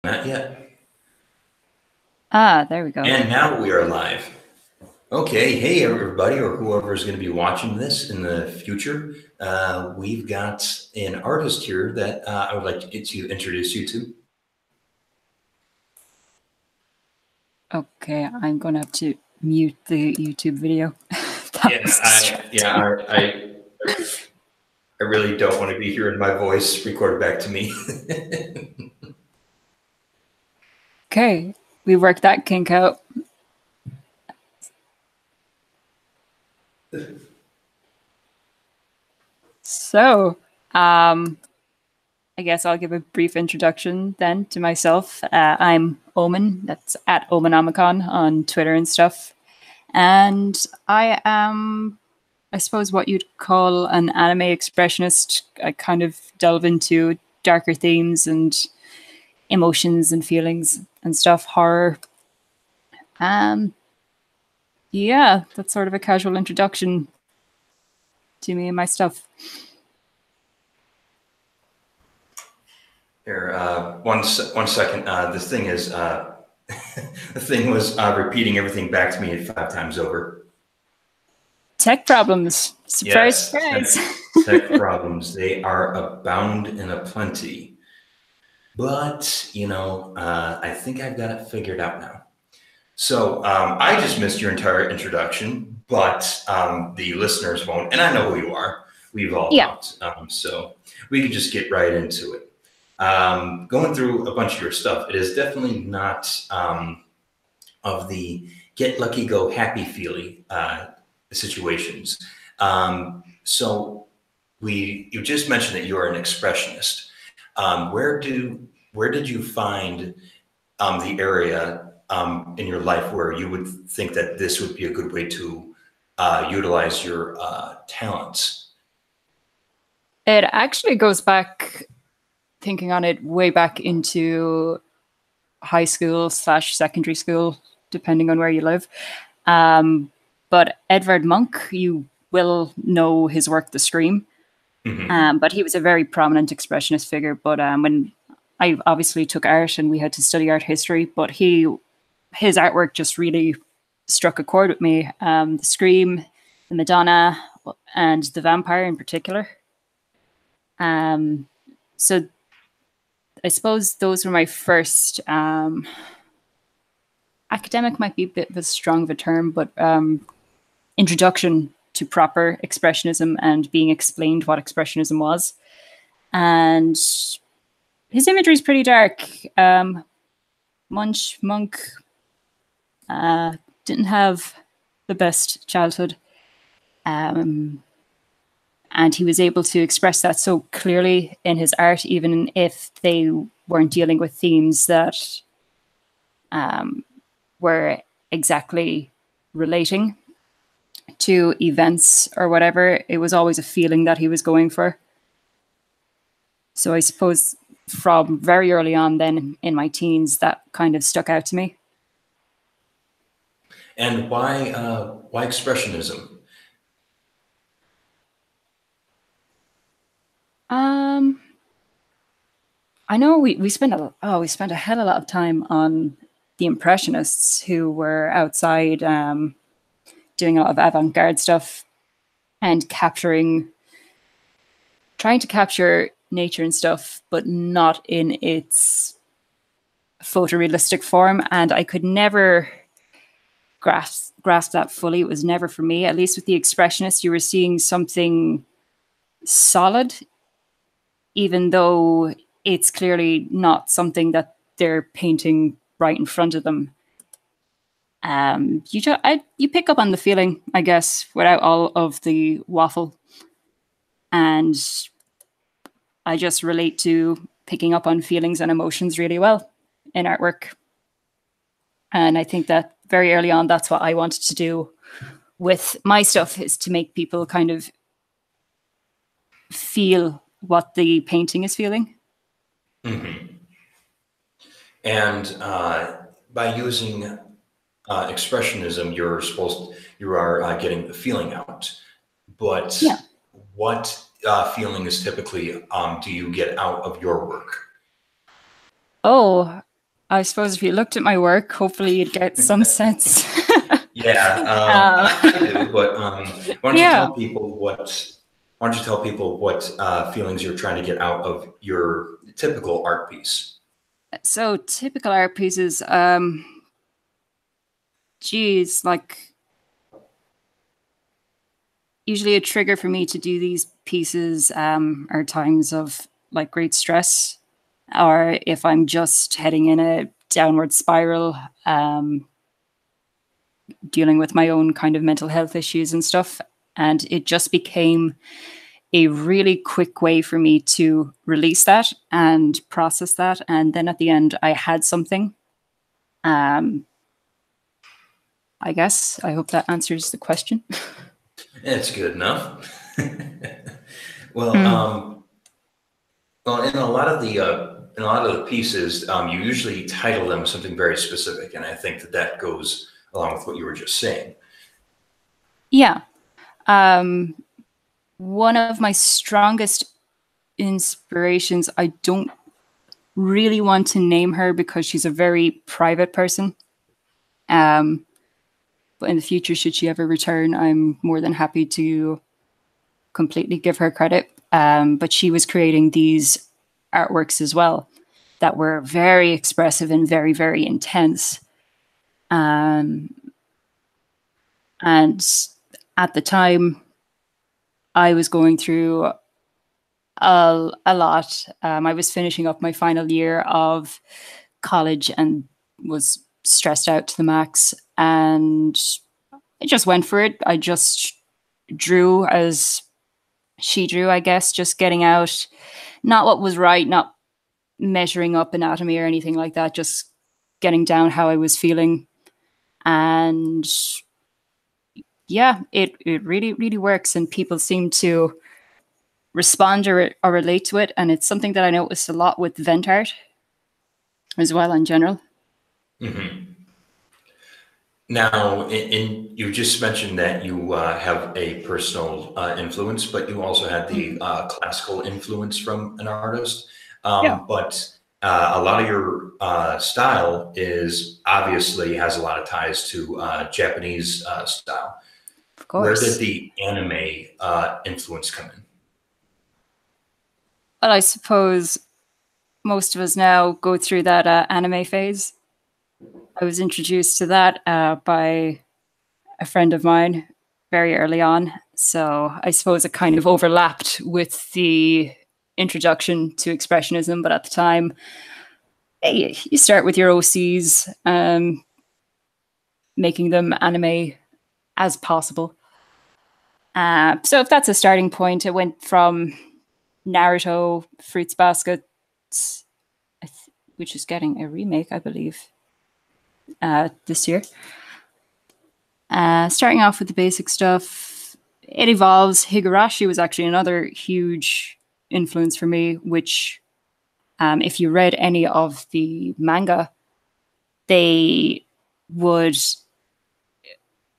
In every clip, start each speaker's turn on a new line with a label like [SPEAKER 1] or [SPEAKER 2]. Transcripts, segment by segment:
[SPEAKER 1] Not yet.
[SPEAKER 2] Ah, there we go.
[SPEAKER 1] And now we are live. Okay, hey everybody, or whoever is going to be watching this in the future. We've got an artist here that I would like to get to introduce you to.
[SPEAKER 2] Okay, I'm gonna have to mute the YouTube video. That
[SPEAKER 1] Yeah,
[SPEAKER 2] was
[SPEAKER 1] I yeah,
[SPEAKER 2] distracting.
[SPEAKER 1] I really don't want to be hearing my voice recorded back to me.
[SPEAKER 2] Okay, we worked that kink out. So, I guess I'll give a brief introduction then to myself. I'm Omen. That's at Omenomicon on Twitter and stuff. And I am, I suppose, what you'd call an anime expressionist. I kind of delve into darker themes and emotions and feelings and stuff, horror. Um, yeah, that's sort of a casual introduction to me and my stuff.
[SPEAKER 1] Here, one second. This thing is the thing was repeating everything back to me 5 times over.
[SPEAKER 2] Tech problems. Surprise,
[SPEAKER 1] Yes,
[SPEAKER 2] surprise.
[SPEAKER 1] tech problems. They are abound and aplenty. But, I think I've got it figured out now. So I just missed your entire introduction, but the listeners won't. And I know who you are. We've all
[SPEAKER 2] Yeah.
[SPEAKER 1] talked. So we could just get right into it. Going through a bunch of your stuff, it is definitely not of the get lucky, go happy feely situations. So you just mentioned that you're an expressionist. Where did you find the area in your life where you would think that this would be a good way to utilize your talents?
[SPEAKER 2] It actually goes back, thinking on it, way back into high school / secondary school, depending on where you live. But Edvard Munch, you will know his work, The Scream. But he was a very prominent expressionist figure. But when I obviously took art and we had to study art history, but his artwork just really struck a chord with me. The Scream, the Madonna, and the Vampire in particular. So I suppose those were my first academic might be a bit of a strong of a term, but introduction to proper expressionism and being explained what expressionism was. And his imagery is pretty dark. Munch didn't have the best childhood. And he was able to express that so clearly in his art, even if they weren't dealing with themes that were exactly relating to events or whatever. It was always a feeling that he was going for. So I suppose from very early on then in my teens, that kind of stuck out to me.
[SPEAKER 1] And why expressionism?
[SPEAKER 2] I know we spent a hell of a lot of time on the Impressionists, who were outside doing a lot of avant-garde stuff and trying to capture nature and stuff, but not in its photorealistic form. And I could never grasp that fully. It was never for me. At least with the Expressionists, you were seeing something solid, even though it's clearly not something that they're painting right in front of them. You pick up on the feeling, I guess, without all of the waffle. And I just relate to picking up on feelings and emotions really well in artwork. And I think that very early on, that's what I wanted to do with my stuff, is to make people kind of feel what the painting is feeling.
[SPEAKER 1] Mm-hmm. And by using expressionism, you are getting the feeling out. But
[SPEAKER 2] Yeah.
[SPEAKER 1] what feelings typically do you get out of your work?
[SPEAKER 2] Oh, I suppose if you looked at my work, hopefully you'd get some sense.
[SPEAKER 1] Yeah, I do. But why don't you
[SPEAKER 2] Yeah.
[SPEAKER 1] tell people what feelings you're trying to get out of your typical art piece?
[SPEAKER 2] So typical art pieces, geez, like usually a trigger for me to do these pieces are times of like great stress, or if I'm just heading in a downward spiral, dealing with my own kind of mental health issues and stuff. And it just became a really quick way for me to release that and process that. And then at the end, I had something. Um, I guess. I hope that answers the question.
[SPEAKER 1] It's good enough. Well,
[SPEAKER 2] Mm.
[SPEAKER 1] well, in a lot of the pieces, you usually title them something very specific, and I think that goes along with what you were just saying.
[SPEAKER 2] Yeah. Um, one of my strongest inspirations, I don't really want to name her because she's a very private person. Um, but in the future, should she ever return, I'm more than happy to completely give her credit. But she was creating these artworks as well that were very expressive and very, very intense. Um, and at the time, I was going through a lot. I was finishing up my final year of college and was stressed out to the max. And I just went for it. I just drew as she drew, I guess, just getting out, not what was right, not measuring up anatomy or anything like that, just getting down how I was feeling. And yeah, it really, really works. And people seem to respond or relate to it. And it's something that I noticed a lot with vent art as well in general.
[SPEAKER 1] Hmm. Now, you just mentioned that you have a personal influence, but you also had the
[SPEAKER 2] Mhm.
[SPEAKER 1] classical influence from an artist.
[SPEAKER 2] Yeah,
[SPEAKER 1] But a lot of your style is obviously has a lot of ties to Japanese style.
[SPEAKER 2] of
[SPEAKER 1] Where did
[SPEAKER 2] course.
[SPEAKER 1] the anime influence come in?
[SPEAKER 2] Well, I suppose most of us now go through that anime phase. I was introduced to that by a friend of mine very early on. So I suppose it kind of overlapped with the introduction to expressionism. But at the time, hey, you start with your OCs, making them anime as possible. So if that's a starting point, it went from Naruto, Fruits Basket, which is getting a remake, I believe, this year. Starting off with the basic stuff, it evolves. Higurashi was actually another huge influence for me, which, if you read any of the manga, they would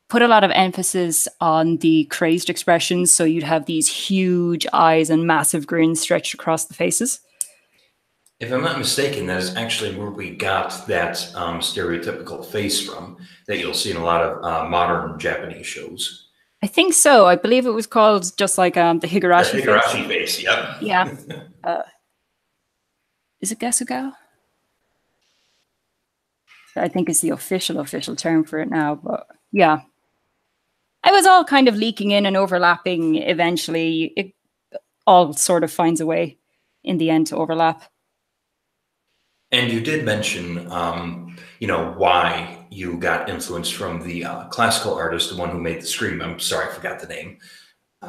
[SPEAKER 2] put a lot of emphasis on the crazed expressions. So you'd have these huge eyes and massive grins stretched across the faces.
[SPEAKER 1] If I'm not mistaken, that is actually where we got that stereotypical face from that you'll see in a lot of modern Japanese shows.
[SPEAKER 2] I think so. I believe it was called just like the
[SPEAKER 1] The
[SPEAKER 2] Higurashi face.
[SPEAKER 1] Higurashi face, yep.
[SPEAKER 2] Yeah. Uh, is it Gesuga? I think is the official term for it now. But yeah, it was all kind of leaking in and overlapping. Eventually, it all sort of finds a way in the end to overlap.
[SPEAKER 1] And you did mention, why you got influence from the classical artist, the one who made the Scream. I'm sorry, I forgot the name.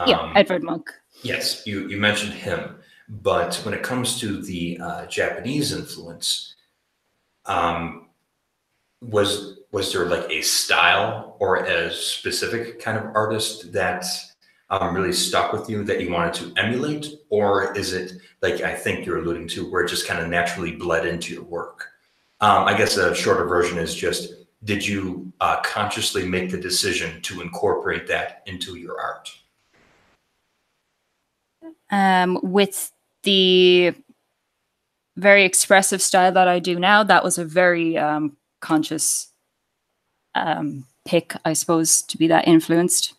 [SPEAKER 2] Yeah,
[SPEAKER 1] Um,
[SPEAKER 2] Edvard Munch.
[SPEAKER 1] yes, you mentioned him. But when it comes to the Japanese influence, um, was there like a style or a specific kind of artist that really stuck with you that you wanted to emulate, or is it like I think you're alluding to, where it just kind of naturally bled into your work? I guess a shorter version is just, did you consciously make the decision to incorporate that into your art?
[SPEAKER 2] With the very expressive style that I do now, that was a very conscious pick, I suppose, to be that influenced.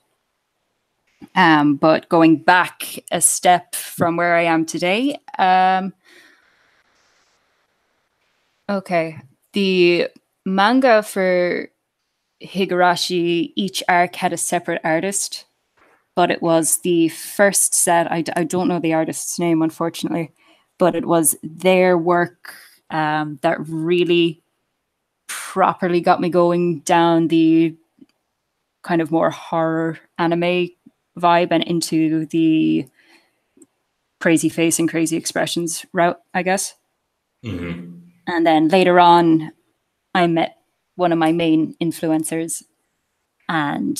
[SPEAKER 2] But going back a step from where I am today, okay, the manga for Higurashi, each arc had a separate artist, but it was the first set. I don't know the artist's name, unfortunately, but it was their work that really properly got me going down the kind of more horror anime vibe and into the crazy face and crazy expressions route, I guess.
[SPEAKER 1] Mm-hmm.
[SPEAKER 2] And then later on, I met one of my main influencers, and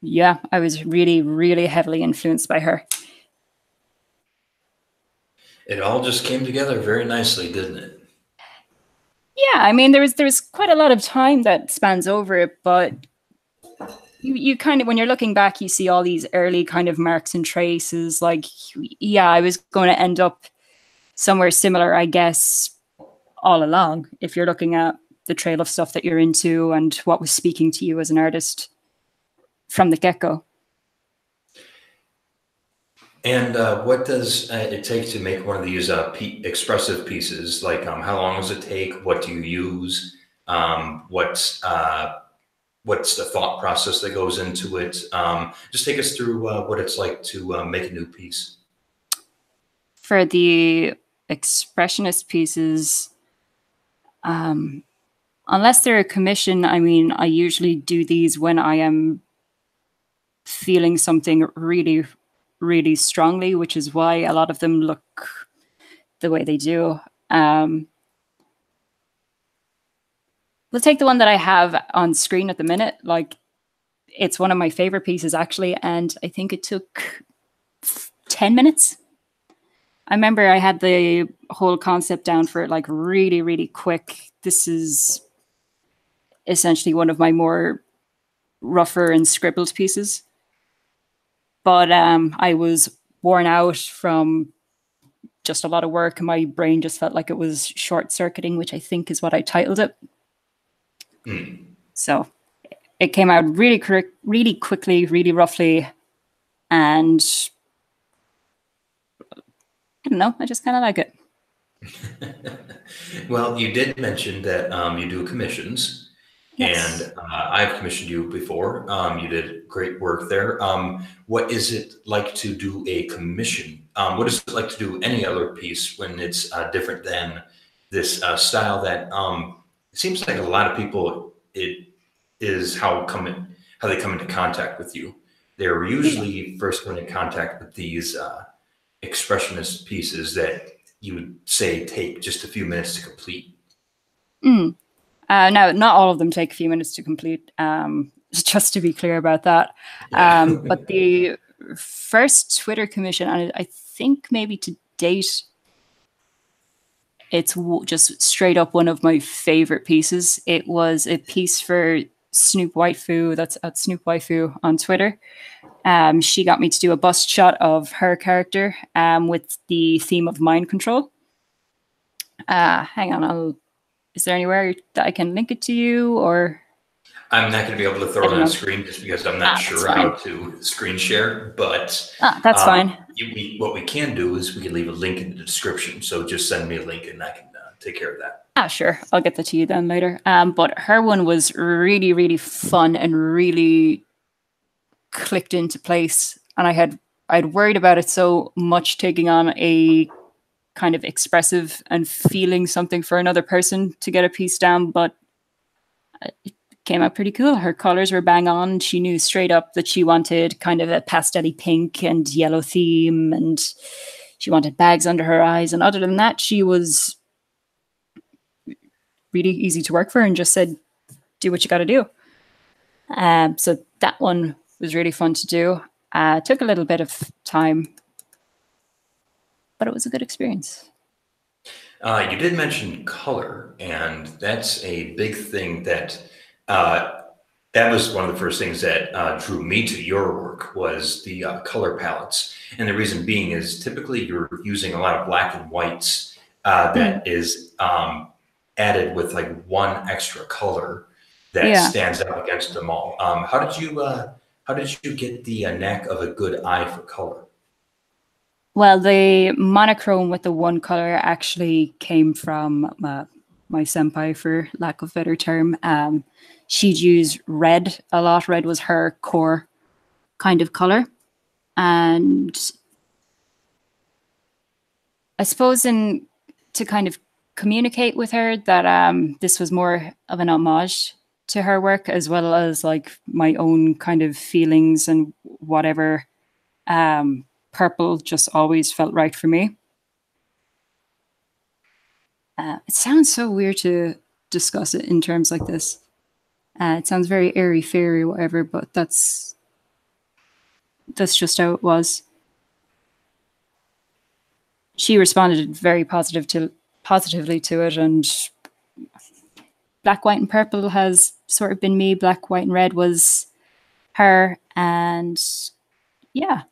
[SPEAKER 2] yeah, I was really, really heavily influenced by her.
[SPEAKER 1] It all just came together very nicely, didn't it?
[SPEAKER 2] Yeah, I mean, there's quite a lot of time that spans over it, but you kind of, when you're looking back, you see all these early kind of marks and traces. Like, yeah, I was going to end up somewhere similar, I guess, all along. If you're looking at the trail of stuff that you're into and what was speaking to you as an artist from the get-go.
[SPEAKER 1] And what does it take to make one of these expressive pieces? Like, how long does it take? What do you use? What's the thought process that goes into it? Just take us through what it's like to make a new piece.
[SPEAKER 2] For the expressionist pieces, unless they're a commission, I mean, I usually do these when I am feeling something really, really strongly, which is why a lot of them look the way they do. We'll take the one that I have on screen at the minute. Like, it's one of my favorite pieces, actually, and I think it took 10 minutes. I remember I had the whole concept down for it, like, really, really quick. This is essentially one of my more rougher and scribbled pieces. But I was worn out from just a lot of work, and my brain just felt like it was short-circuiting, which I think is what I titled it. So it came out really quickly, really roughly, and I don't know, I just kind of like it.
[SPEAKER 1] Well, you did mention that you do commissions,
[SPEAKER 2] Yes.
[SPEAKER 1] and I've commissioned you before. You did great work there. What is it like to do a commission? What is it like to do any other piece when it's different than this style that it seems like a lot of people, it is how they come into contact with you. They're usually first come into contact with these expressionist pieces that you would say take just a few minutes to complete.
[SPEAKER 2] No, not all of them take a few minutes to complete, just to be clear about that.
[SPEAKER 1] Yeah.
[SPEAKER 2] But the first Twitter commission, and I think maybe to date, it's just straight up one of my favorite pieces. It was a piece for Snoop Waifu, that's at Snoop Waifu on Twitter. She got me to do a bust shot of her character with the theme of mind control. Hang on, is there anywhere that I can link it to you, or?
[SPEAKER 1] I'm not going to be able to throw it on a screen just because I'm not sure how to screen share, but
[SPEAKER 2] that's fine.
[SPEAKER 1] What we can do is we can leave a link in the description. So just send me a link and I can take care of that.
[SPEAKER 2] Sure. I'll get that to you then later. But her one was really, really fun and really clicked into place. And I'd worried about it so much taking on a kind of expressive and feeling something for another person to get a piece down, but it came out pretty cool. Her colors were bang on. She knew straight up that she wanted kind of a pastel-y pink and yellow theme, and she wanted bags under her eyes. And other than that, she was really easy to work for and just said, do what you got to do. So that one was really fun to do. Took a little bit of time, but it was a good experience.
[SPEAKER 1] You did mention color, and that's a big thing that that was one of the first things that drew me to your work was the color palettes. And the reason being is typically you're using a lot of black and whites
[SPEAKER 2] Hmm.
[SPEAKER 1] that is added with like one extra color that
[SPEAKER 2] Yeah.
[SPEAKER 1] stands out against them all. How did you get the knack of a good eye for color?
[SPEAKER 2] Well, the monochrome with the one color actually came from my senpai, for lack of a better term. She'd use red a lot. Red was her core kind of color. And I suppose in to kind of communicate with her that this was more of an homage to her work, as well as like my own kind of feelings and whatever. Purple just always felt right for me. It sounds so weird to discuss it in terms like this. It sounds very airy fairy, whatever, but that's just how it was. She responded very positively to it, and black, white, and purple has sort of been me. Black, white, and red was her, and yeah.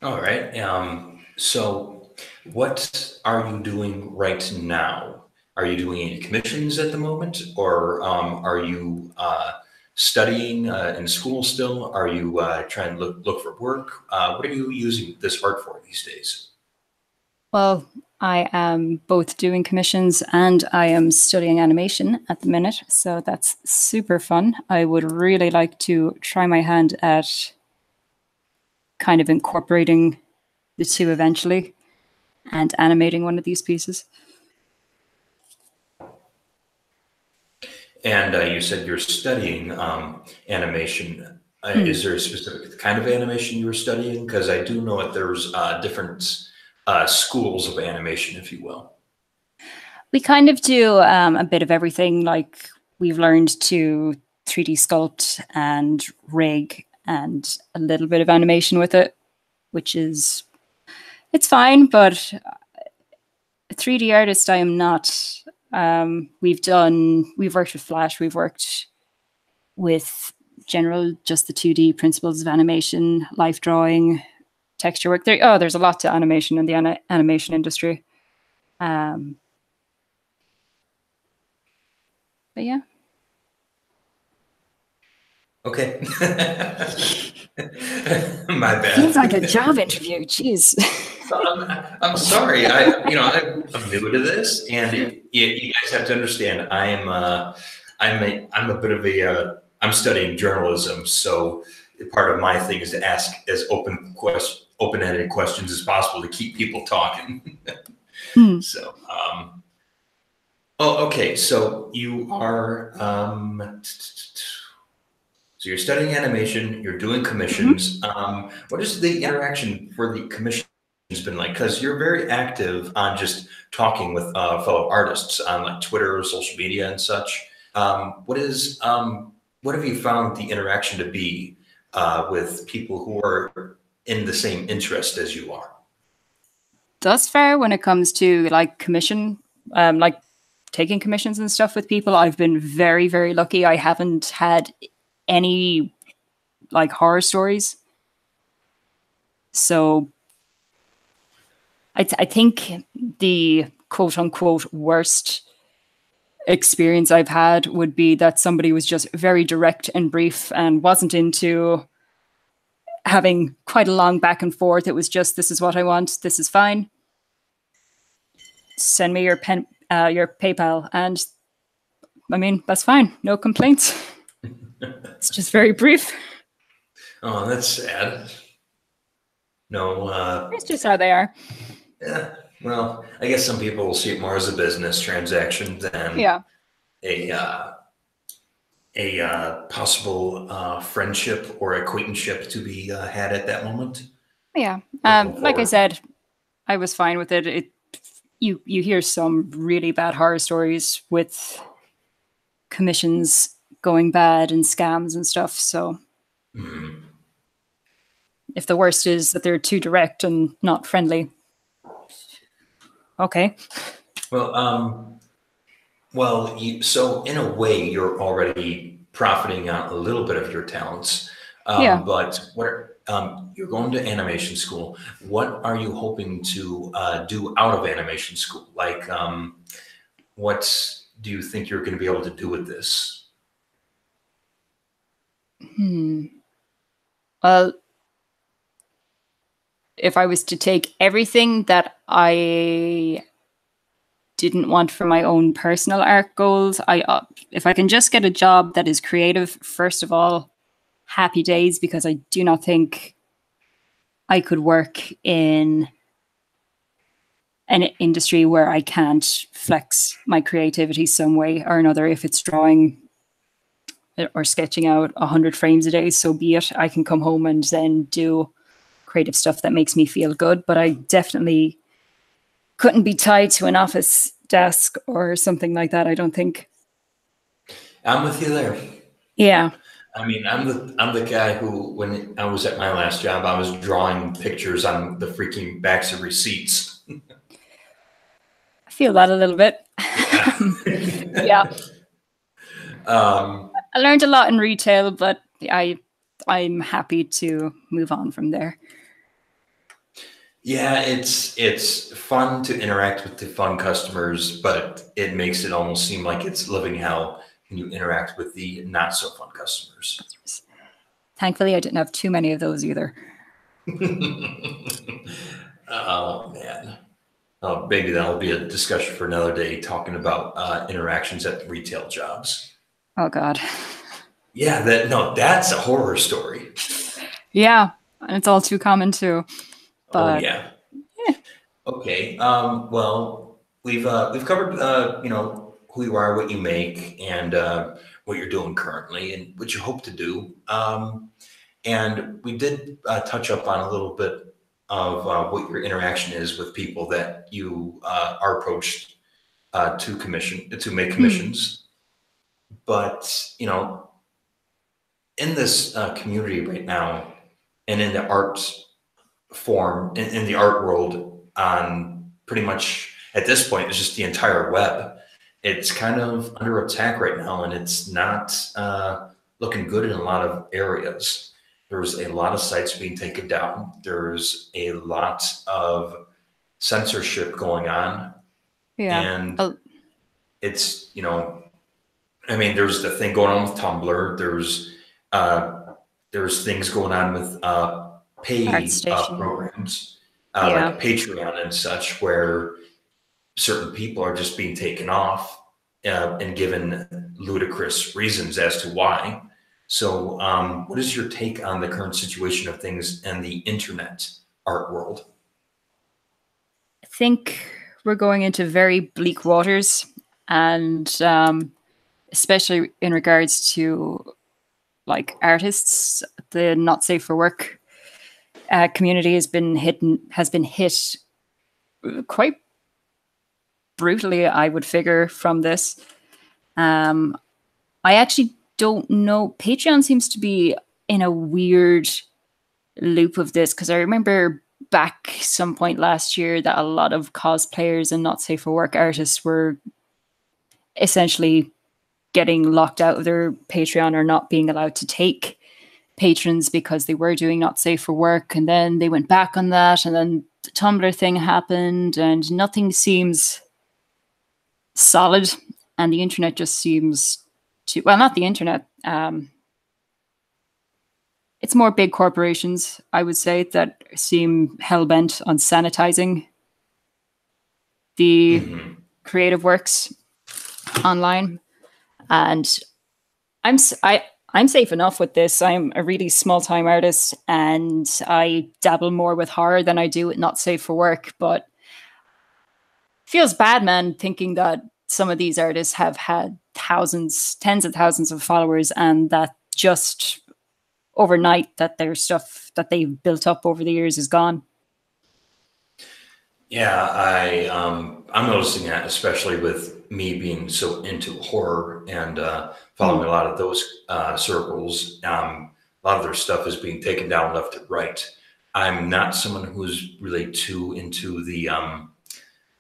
[SPEAKER 1] All right. So what are you doing right now? Are you doing any commissions at the moment, or are you studying in school still? Are you trying to look for work? What are you using this art for these days?
[SPEAKER 2] Well, I am both doing commissions and I am studying animation at the minute, so that's super fun. I would really like to try my hand at kind of incorporating the two eventually and animating one of these pieces.
[SPEAKER 1] And you said you're studying animation.
[SPEAKER 2] Hmm.
[SPEAKER 1] Is there a specific kind of animation you were studying? Because I do know that there's different schools of animation, if you will.
[SPEAKER 2] We kind of do a bit of everything. Like we've learned to 3D sculpt and rig and a little bit of animation with it, which is it's fine, but a 3D artist I am not. We've worked with Flash, we've worked with general just the 2D principles of animation, life drawing, texture work. There's a lot to animation in the animation industry. Um, but yeah.
[SPEAKER 1] Okay. My
[SPEAKER 2] Feels like a
[SPEAKER 1] bad.
[SPEAKER 2] job interview. Jeez.
[SPEAKER 1] I'm sorry. I'm new to this, and you guys have to understand. I'm a bit of I'm studying journalism, so part of my thing is to ask as open-ended questions as possible to keep people talking.
[SPEAKER 2] Hmm.
[SPEAKER 1] So, oh, okay. So you are so you're studying animation, you're doing
[SPEAKER 2] Mhm.
[SPEAKER 1] commissions. What has the interaction for the commissions been like? Because you're very active on just talking with fellow artists on like Twitter, social media, and such. What have you found the interaction to be with people who are in the same interest as you are?
[SPEAKER 2] Thus far, when it comes to like commission, like taking commissions and stuff with people, I've been very, very lucky. I haven't had any like horror stories. So I think the quote unquote worst experience I've had would be that somebody was just very direct and brief and wasn't into having quite a long back and forth. It was just, this is what I want. This is fine. Send me your PayPal. And I mean, that's fine. No complaints. It's just very brief.
[SPEAKER 1] Oh, that's sad. No,
[SPEAKER 2] It's just how they are.
[SPEAKER 1] yeah. Well, I guess some people will see it more as a business transaction than
[SPEAKER 2] Yeah.
[SPEAKER 1] a possible friendship or acquaintanceship to be had at that moment
[SPEAKER 2] Yeah.
[SPEAKER 1] looking
[SPEAKER 2] Like I
[SPEAKER 1] forward.
[SPEAKER 2] said, I was fine with it. You hear some really bad horror stories with commissions going bad and scams and stuff. So
[SPEAKER 1] Mhm.
[SPEAKER 2] if the worst is that they're too direct and not friendly, okay.
[SPEAKER 1] Well, so in a way, you're already profiting on a little bit of your talents.
[SPEAKER 2] Yeah.
[SPEAKER 1] But what You're going to animation school. What are you hoping to do out of animation school? Like, what do you think you're going to be able to do with this?
[SPEAKER 2] Well, if I was to take everything that I didn't want for my own personal art goals, if I can just get a job that is creative, first of all, happy days, because I do not think I could work in an industry where I can't flex my creativity some way or another. If it's drawing or sketching out 100 frames a day, so be it. I can come home and then do creative stuff that makes me feel good, but I definitely couldn't be tied to an office desk or something like that, I don't think.
[SPEAKER 1] I'm with you there.
[SPEAKER 2] Yeah.
[SPEAKER 1] I mean, I'm the guy who, when I was at my last job, I was drawing pictures on the freaking backs of receipts.
[SPEAKER 2] I feel that a little bit.
[SPEAKER 1] Yeah.
[SPEAKER 2] Yeah. I learned a lot in retail, but I'm happy to move on from there.
[SPEAKER 1] Yeah, it's fun to interact with the fun customers, but it makes it almost seem like it's living hell when you interact with the not so fun customers.
[SPEAKER 2] Thankfully, I didn't have too many of those either.
[SPEAKER 1] Oh man. Maybe that'll be a discussion for another day, talking about interactions at retail jobs.
[SPEAKER 2] Oh God.
[SPEAKER 1] Yeah, that's a horror story.
[SPEAKER 2] Yeah, and it's all too common too.
[SPEAKER 1] Oh
[SPEAKER 2] But
[SPEAKER 1] yeah. Okay. Well, we've covered who you are, what you make, and what you're doing currently, and what you hope to do. And we did touch up on a little bit of what your interaction is with people that you are approached to make commissions. But in this community right now, and in the art form, in the art world, on pretty much at this point, it's just the entire web. It's kind of under attack right now, and it's not looking good in a lot of areas. There's a lot of sites being taken down. There's a lot of censorship going on.
[SPEAKER 2] yeah.
[SPEAKER 1] And it's, I mean, there's the thing going on with Tumblr. There's things going on with pay programs like Patreon and such, where certain people are just being taken off and given ludicrous reasons as to why. So, what is your take on the current situation of things in the internet art world?
[SPEAKER 2] I think we're going into very bleak waters, and especially in regards to like artists, the not safe for work community has been hit quite brutally, I would figure, from this. I actually don't know. Patreon seems to be in a weird loop of this, because I remember back some point last year that a lot of cosplayers and not safe for work artists were essentially getting locked out of their Patreon or not being allowed to take patrons because they were doing not safe for work. And then they went back on that, and then the Tumblr thing happened, and nothing seems solid. And the internet just seems to, well, not the internet. It's more big corporations, I would say, that seem hell-bent on sanitizing the creative works online. And I'm safe enough with this. I'm a really small-time artist, and I dabble more with horror than I do with not safe for work. But feels bad, man, thinking that some of these artists have had thousands, tens of thousands of followers, and that just overnight that their stuff that they've built up over the years is gone.
[SPEAKER 1] Yeah, I'm noticing that, especially with me being so into horror and following a lot of those circles. A lot of their stuff is being taken down left and right. I'm not someone who's really too into the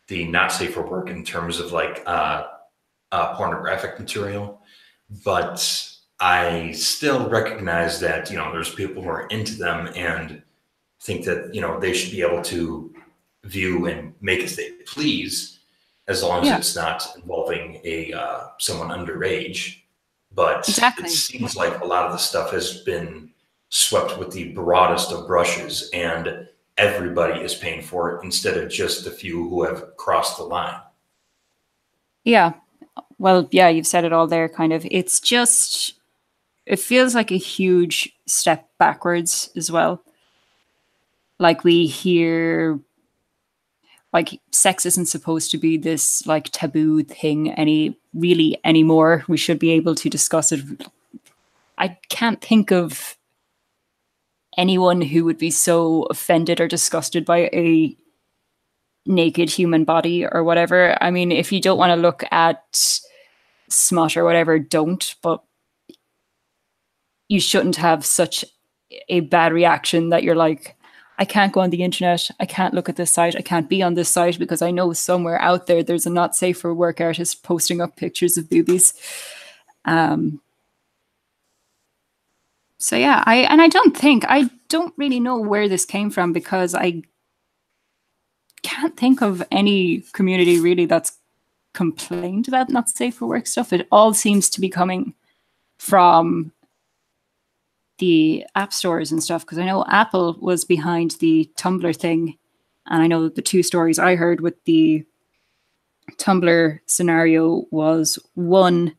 [SPEAKER 1] not safe for work in terms of like pornographic material, but I still recognize that, there's people who are into them and think that, they should be able to view and make as they please, as long as
[SPEAKER 2] Yeah,
[SPEAKER 1] it's not involving someone underage. But it
[SPEAKER 2] exactly.
[SPEAKER 1] seems like a lot of the stuff has been swept with the broadest of brushes, and everybody is paying for it instead of just the few who have crossed the line.
[SPEAKER 2] Yeah. Well, yeah, you've said it all there, kind of. It's just, it feels like a huge step backwards as well. Like we hear, like sex isn't supposed to be this like taboo thing anymore. We should be able to discuss it. I can't think of anyone who would be so offended or disgusted by a naked human body or whatever. I mean, if you don't want to look at smut or whatever, don't, but you shouldn't have such a bad reaction that you're like, I can't go on the internet, I can't look at this site, I can't be on this site because I know somewhere out there there's a not safe for work artist posting up pictures of boobies. Um, so yeah, I don't really know where this came from, because I can't think of any community really that's complained about not safe for work stuff. It all seems to be coming from the app stores and stuff, because I know Apple was behind the Tumblr thing, and I know the two stories I heard with the Tumblr scenario was, one,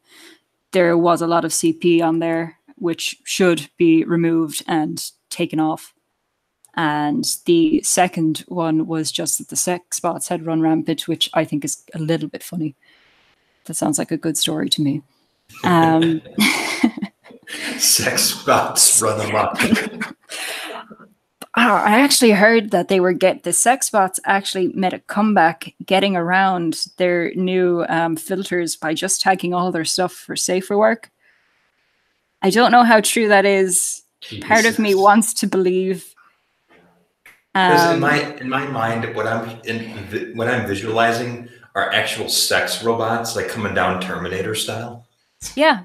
[SPEAKER 2] there was a lot of CP on there which should be removed and taken off, and the second one was just that the sex bots had run rampant, which I think is a little bit funny. That sounds like a good story to me.
[SPEAKER 1] Sex bots run amok.
[SPEAKER 2] I actually heard that the sex bots actually made a comeback, getting around their new filters by just tagging all their stuff for safer work. I don't know how true that is.
[SPEAKER 1] Jesus.
[SPEAKER 2] Part of me wants to believe.
[SPEAKER 1] Because in my mind, what I'm visualizing are actual sex robots, like coming down Terminator style.
[SPEAKER 2] Yeah,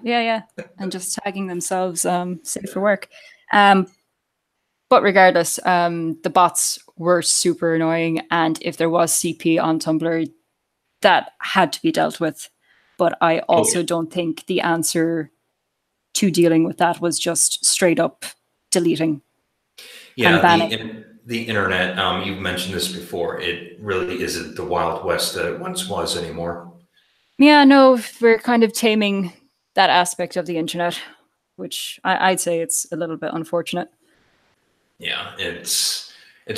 [SPEAKER 2] and just tagging themselves safe for work. But regardless, the bots were super annoying, and if there was CP on Tumblr, that had to be dealt with. But I also don't think the answer to dealing with that was just straight up deleting and banning.
[SPEAKER 1] The internet, you've mentioned this before, it really isn't the Wild West that it once was anymore.
[SPEAKER 2] Yeah, no, we're kind of taming that aspect of the internet, which I'd say it's a little bit unfortunate.
[SPEAKER 1] Yeah, it's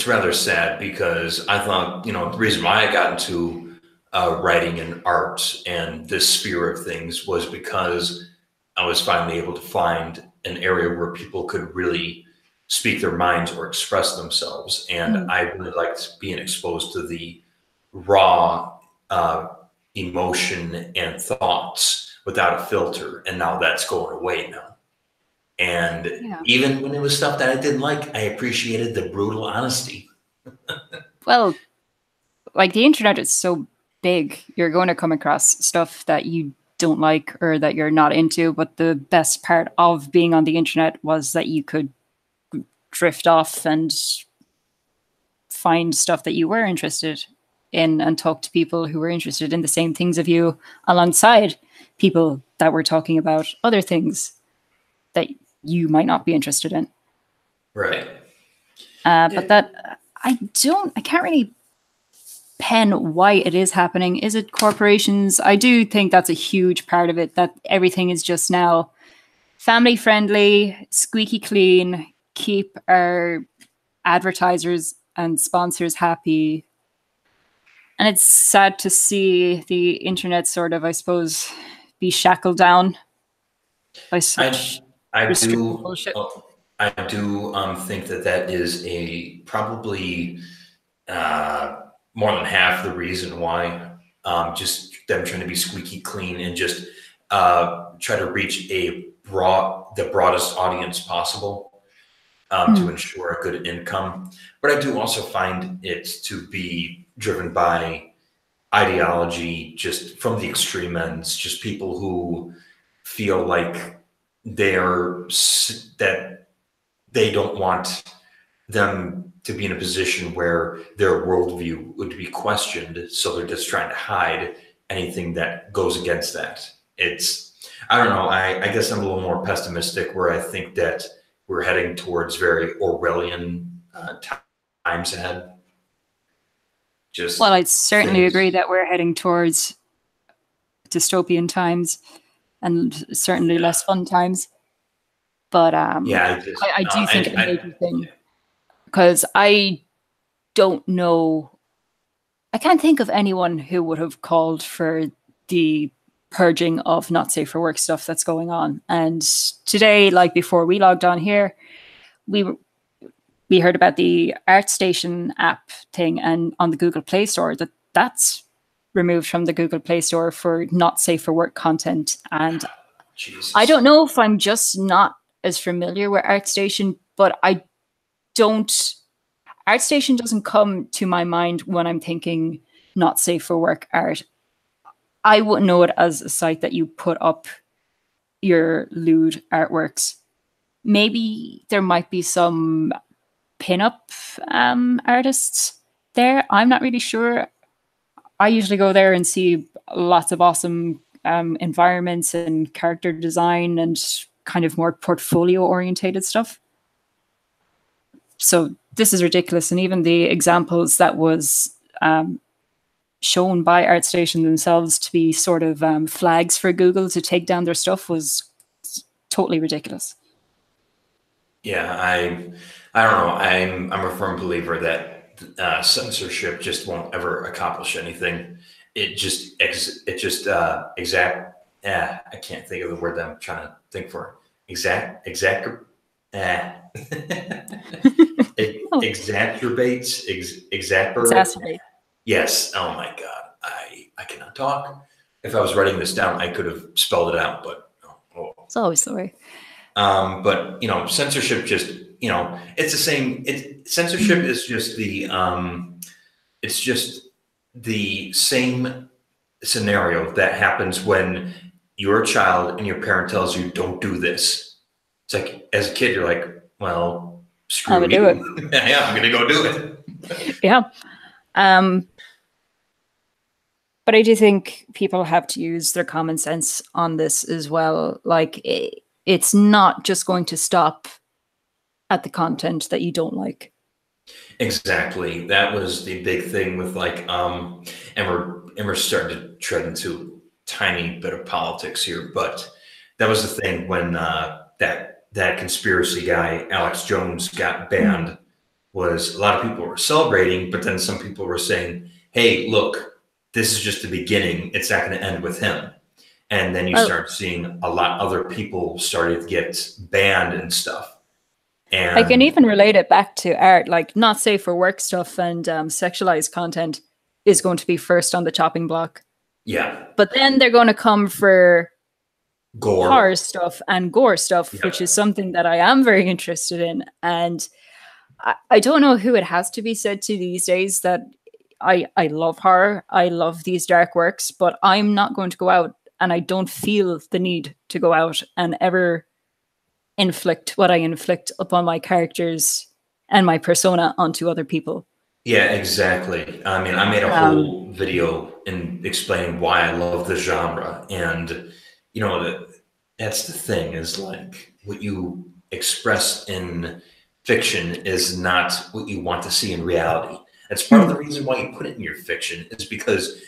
[SPEAKER 1] rather sad, because I thought, the reason why I got into writing and art and this sphere of things was because I was finally able to find an area where people could really speak their minds or express themselves. And I really liked being exposed to the raw emotion and thoughts without a filter. And now that's going away now. And even when it was stuff that I didn't like, I appreciated the brutal honesty.
[SPEAKER 2] Well, like the internet is so big, you're going to come across stuff that you don't like or that you're not into. But the best part of being on the internet was that you could drift off and find stuff that you were interested in and talk to people who were interested in the same things of you, alongside people that were talking about other things that you might not be interested in.
[SPEAKER 1] Right.
[SPEAKER 2] But that I can't really pen why it is happening. Is it corporations? I do think that's a huge part of it, that everything is just now family friendly, squeaky clean, keep our advertisers and sponsors happy. And it's sad to see the internet sort of, I suppose, be shackled down by such restrictive bullshit.
[SPEAKER 1] I do think that is probably more than half the reason why. Just them trying to be squeaky clean and just try to reach the broadest audience possible. To ensure a good income. But I do also find it to be driven by ideology, just from the extreme ends, just people who feel like that they don't want them to be in a position where their worldview would be questioned. So they're just trying to hide anything that goes against that. I don't know. I guess I'm a little more pessimistic where I think that we're heading towards very Orwellian times ahead.
[SPEAKER 2] Well, I'd certainly agree that we're heading towards dystopian times and certainly less fun times. But
[SPEAKER 1] yeah,
[SPEAKER 2] I do think it's a major thing, because I don't know. I can't think of anyone who would have called for the purging of not safe for work stuff that's going on. And today, like before we logged on here, we heard about the ArtStation app thing, and on the Google Play Store, that's removed from the Google Play Store for not safe for work content. And
[SPEAKER 1] Jesus.
[SPEAKER 2] I don't know if I'm just not as familiar with ArtStation, but ArtStation doesn't come to my mind when I'm thinking not safe for work art. I wouldn't know it as a site that you put up your lewd artworks. Maybe there might be some pin-up artists there. I'm not really sure. I usually go there and see lots of awesome environments and character design and kind of more portfolio orientated stuff. So this is ridiculous. And even the examples that was shown by ArtStation themselves to be sort of flags for Google to take down their stuff was totally ridiculous.
[SPEAKER 1] Yeah, I don't know. I'm a firm believer that censorship just won't ever accomplish anything. I can't think of the word that I'm trying to think for. Exacerbates. Yes. Oh my God. I cannot talk. If I was writing this down, I could have spelled it out, but
[SPEAKER 2] it's always the way.
[SPEAKER 1] But censorship just, it's the same. Censorship is just it's just the same scenario that happens when you're a child and your parent tells you, don't do this. It's like, as a kid, you're like, well, screw you.
[SPEAKER 2] Do it.
[SPEAKER 1] Yeah, I'm going to go do it.
[SPEAKER 2] Yeah. But I do think people have to use their common sense on this as well. Like, it's not just going to stop at the content that you don't like.
[SPEAKER 1] Exactly. That was the big thing with and we're starting to tread into tiny bit of politics here, but that was the thing when that conspiracy guy, Alex Jones, got banned. Was a lot of people were celebrating, but then some people were saying, hey, look, this is just the beginning. It's not going to end with him. And then you start seeing a lot other people started to get banned and stuff. And
[SPEAKER 2] I can even relate it back to art, like not safe for work stuff and sexualized content is going to be first on the chopping block.
[SPEAKER 1] Yeah.
[SPEAKER 2] But then they're going to come for
[SPEAKER 1] gore,
[SPEAKER 2] horror stuff and gore stuff, which is something that I am very interested in. And I don't know who it has to be said to these days that I love horror. I love these dark works, but I'm not going to go out, and I don't feel the need to go out and ever inflict what I inflict upon my characters and my persona onto other people.
[SPEAKER 1] Yeah, exactly. I mean, I made a whole video in explaining why I love the genre. And, that's the thing, is like what you express in fiction is not what you want to see in reality. That's part of the reason why you put it in your fiction, is because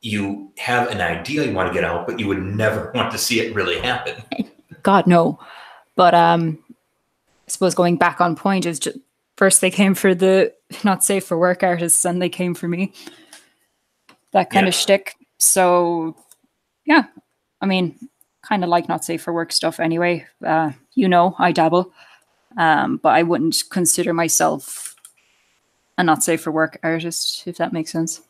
[SPEAKER 1] you have an idea you want to get out, but you would never want to see it really happen.
[SPEAKER 2] God, no. But I suppose going back on point is just, first they came for the not safe for work artists, and they came for me. That kind of shtick. So, yeah, I mean, kind of like not safe for work stuff anyway. I dabble. But I wouldn't consider myself a not safe for work artist, if that makes sense.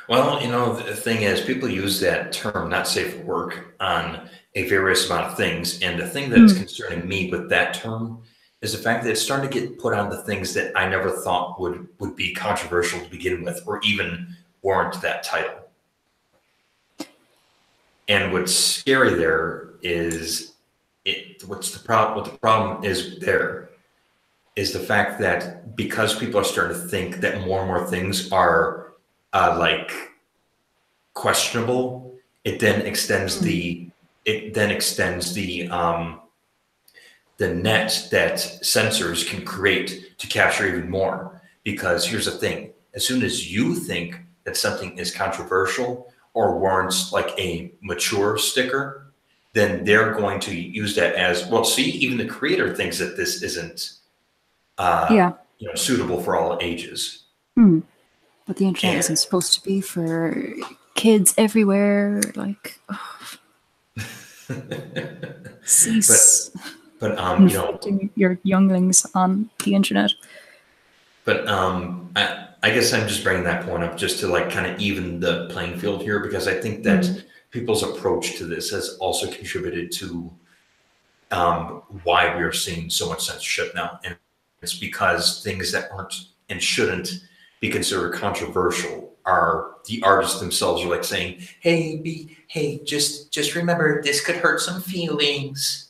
[SPEAKER 1] Well, the thing is, people use that term, not safe for work, on a various amount of things. And the thing that's concerning me with that term is the fact that it's starting to get put on the things that I never thought would be controversial to begin with, or even warrant that title. And what's scary there is what's the problem? What the problem is there is the fact that because people are starting to think that more and more things are like questionable, it then extends the net that censors can create to capture even more. Because here's the thing: as soon as you think that something is controversial or warrants like a mature sticker, then they're going to use that as well. See, even the creator thinks that this isn't
[SPEAKER 2] Yeah.
[SPEAKER 1] suitable for all ages.
[SPEAKER 2] But the internet
[SPEAKER 1] And
[SPEAKER 2] isn't supposed to be for kids everywhere. Like, cease
[SPEAKER 1] but
[SPEAKER 2] inflicting your younglings on the internet.
[SPEAKER 1] But I guess I'm just bringing that point up just to like kind of even the playing field here, because I think that people's approach to this has also contributed to why we are seeing so much censorship now. And it's because things that aren't and shouldn't be considered controversial are the artists themselves are like saying, hey, just remember this could hurt some feelings.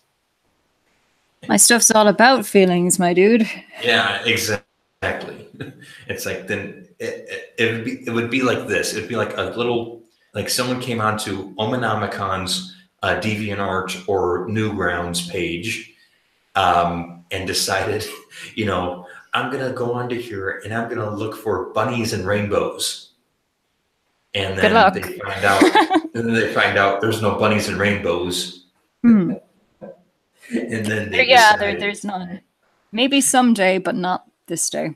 [SPEAKER 2] My stuff's all about feelings, my dude.
[SPEAKER 1] Yeah, exactly. It's like then it would be like this. It'd be like a little like someone came onto Omenomicon's DeviantArt or Newgrounds page and decided, I'm gonna go onto here and I'm gonna look for bunnies and rainbows. And
[SPEAKER 2] Good luck.
[SPEAKER 1] they find out there's no bunnies and rainbows.
[SPEAKER 2] And
[SPEAKER 1] then they
[SPEAKER 2] there's none. Maybe someday, but not this day.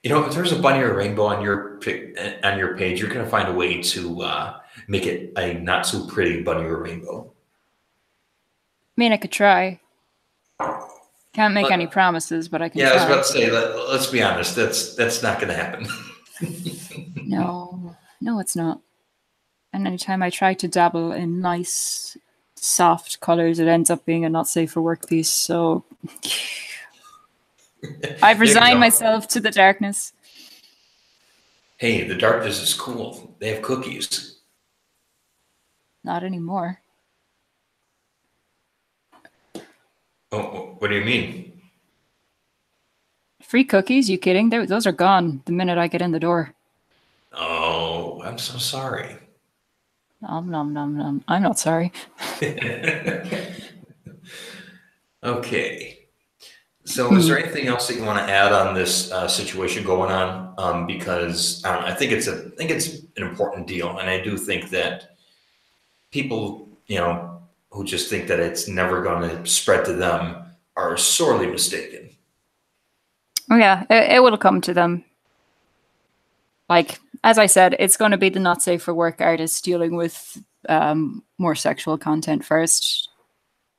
[SPEAKER 1] If there's a bunny or a rainbow on your page, you're going to find a way to make it a not so pretty bunny or rainbow.
[SPEAKER 2] I mean, I could try. Can't make any promises, but I can.
[SPEAKER 1] Yeah,
[SPEAKER 2] try.
[SPEAKER 1] I was about to say. Let's be honest. That's not going to happen.
[SPEAKER 2] No, it's not. And anytime I try to dabble in nice, soft colors, it ends up being a not safe for work piece. So I've resigned myself to the darkness.
[SPEAKER 1] Hey, the darkness is cool. They have cookies.
[SPEAKER 2] Not anymore.
[SPEAKER 1] Oh, what do you mean?
[SPEAKER 2] Free cookies? You kidding? Those are gone the minute I get in the door.
[SPEAKER 1] Oh, I'm so sorry.
[SPEAKER 2] Nom, nom, nom, nom. I'm not sorry.
[SPEAKER 1] Okay. So is there anything else that you want to add on this situation going on? Because I think it's an important deal, and I do think that people, who just think that it's never going to spread to them are sorely mistaken.
[SPEAKER 2] Oh yeah, it will come to them. Like, as I said, it's going to be the not safe for work artists dealing with more sexual content first.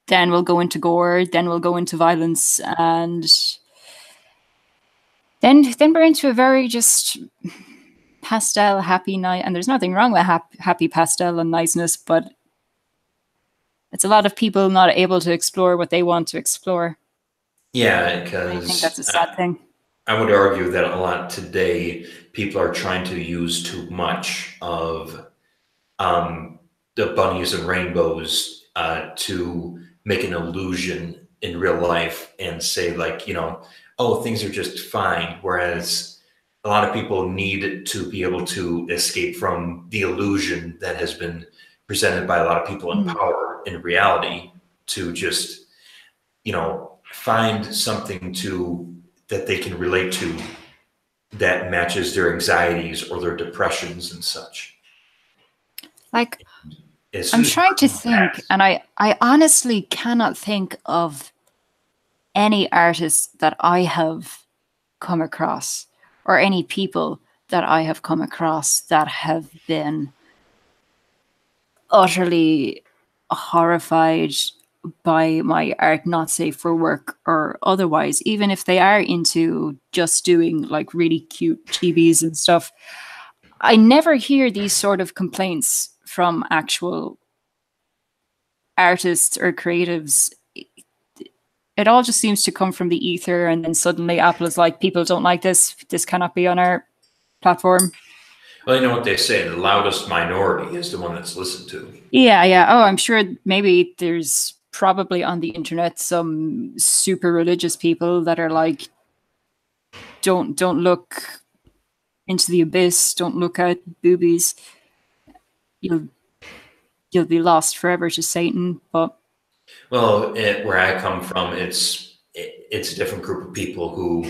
[SPEAKER 2] Then we'll go into gore. Then we'll go into violence, and then we're into a very just pastel, happy night. And there's nothing wrong with happy pastel and niceness, but it's a lot of people not able to explore what they want to explore.
[SPEAKER 1] Yeah, because
[SPEAKER 2] I think that's a sad thing.
[SPEAKER 1] I would argue that a lot today, people are trying to use too much of the bunnies and rainbows to make an illusion in real life and say like, oh, things are just fine. Whereas a lot of people need to be able to escape from the illusion that has been presented by a lot of people in power in reality to just, find something that they can relate to that matches their anxieties or their depressions and such.
[SPEAKER 2] Like, I'm trying to think, and I honestly cannot think of any artist that I have come across or any people that I have come across that have been utterly horrified by my art not safe for work or otherwise, even if they are into just doing like really cute chibis and stuff. I never hear these sort of complaints from actual artists or creatives. It all just seems to come from the ether, and then suddenly Apple is like, people don't like this cannot be on our platform.
[SPEAKER 1] Well, you know what they say, the loudest minority is the one that's listened to.
[SPEAKER 2] Yeah. Oh, I'm sure maybe there's probably on the internet some super religious people that are like, don't look into the abyss, don't look at boobies, you'll you'll be lost forever to Satan. But
[SPEAKER 1] Well, where I come from, it's a different group of people who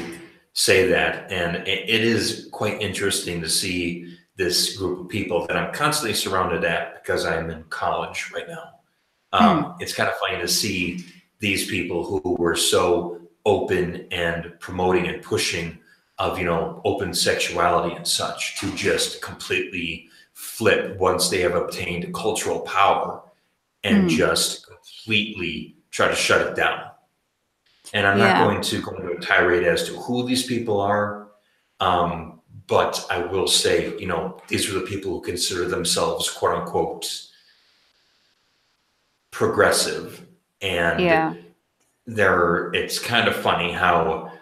[SPEAKER 1] say that, and it is quite interesting to see this group of people that I'm constantly surrounded at because I'm in college right now. It's kind of funny to see these people who were so open and promoting and pushing of, open sexuality and such to just completely flip once they have obtained cultural power and just completely try to shut it down. And I'm not
[SPEAKER 2] yeah,
[SPEAKER 1] going to go into a tirade as to who these people are. But I will say, these are the people who consider themselves, quote unquote, progressive. And
[SPEAKER 2] yeah,
[SPEAKER 1] it's kind of funny how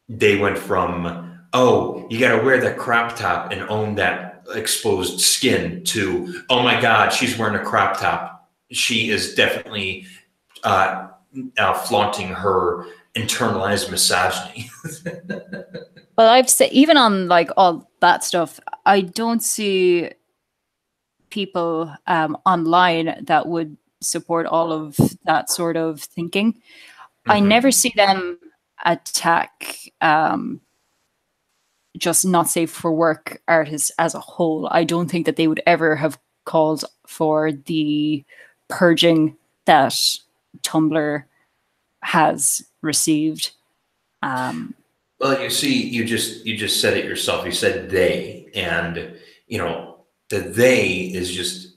[SPEAKER 1] they went from, oh, you got to wear that crop top and own that exposed skin, to, oh my God, she's wearing a crop top. She is definitely flaunting her internalized misogyny.
[SPEAKER 2] well, I've said, even on like all that stuff, I don't see people online that would support all of that sort of thinking. I never
[SPEAKER 1] Mhm.
[SPEAKER 2] see them attack just not safe for work artists as a whole. I don't think that they would ever have called for the purging that Tumblr has received.
[SPEAKER 1] Well, you see, you just said it yourself. You said they, and the they is just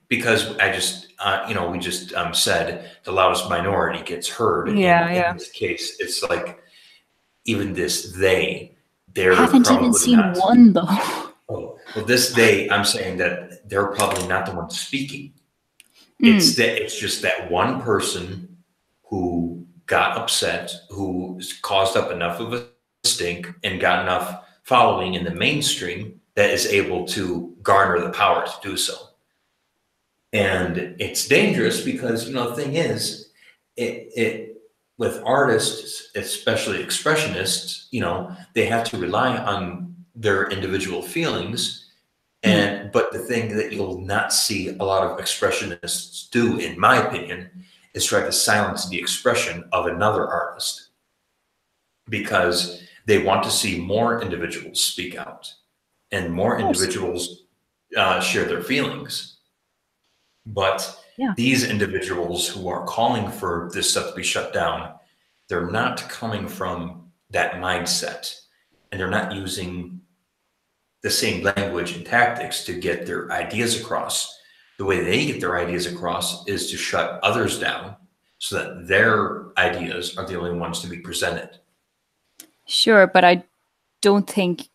[SPEAKER 1] because we just said the loudest minority gets heard, and
[SPEAKER 2] Yeah,
[SPEAKER 1] in
[SPEAKER 2] yeah.
[SPEAKER 1] this case, it's like even this they, they're
[SPEAKER 2] Haven't even
[SPEAKER 1] probably
[SPEAKER 2] seen
[SPEAKER 1] not.
[SPEAKER 2] one though.
[SPEAKER 1] Oh, well, this they, I'm saying that they're probably not the ones speaking.
[SPEAKER 2] Mm,
[SPEAKER 1] It's just that one person who got upset, who caused up enough of a stink and got enough following in the mainstream that is able to garner the power to do so. And it's dangerous because, the thing is, it with artists, especially expressionists, they have to rely on their individual feelings.
[SPEAKER 2] mm.
[SPEAKER 1] But the thing that you'll not see a lot of expressionists do, in my opinion, is try to silence the expression of another artist because they want to see more individuals speak out and
[SPEAKER 2] Of
[SPEAKER 1] more
[SPEAKER 2] course.
[SPEAKER 1] individuals share their feelings. But
[SPEAKER 2] Yeah.
[SPEAKER 1] these individuals who are calling for this stuff to be shut down, they're not coming from that mindset, and they're not using the same language and tactics to get their ideas across. The way they get their ideas across is to shut others down so that their ideas are the only ones to be presented.
[SPEAKER 2] Sure, but I don't think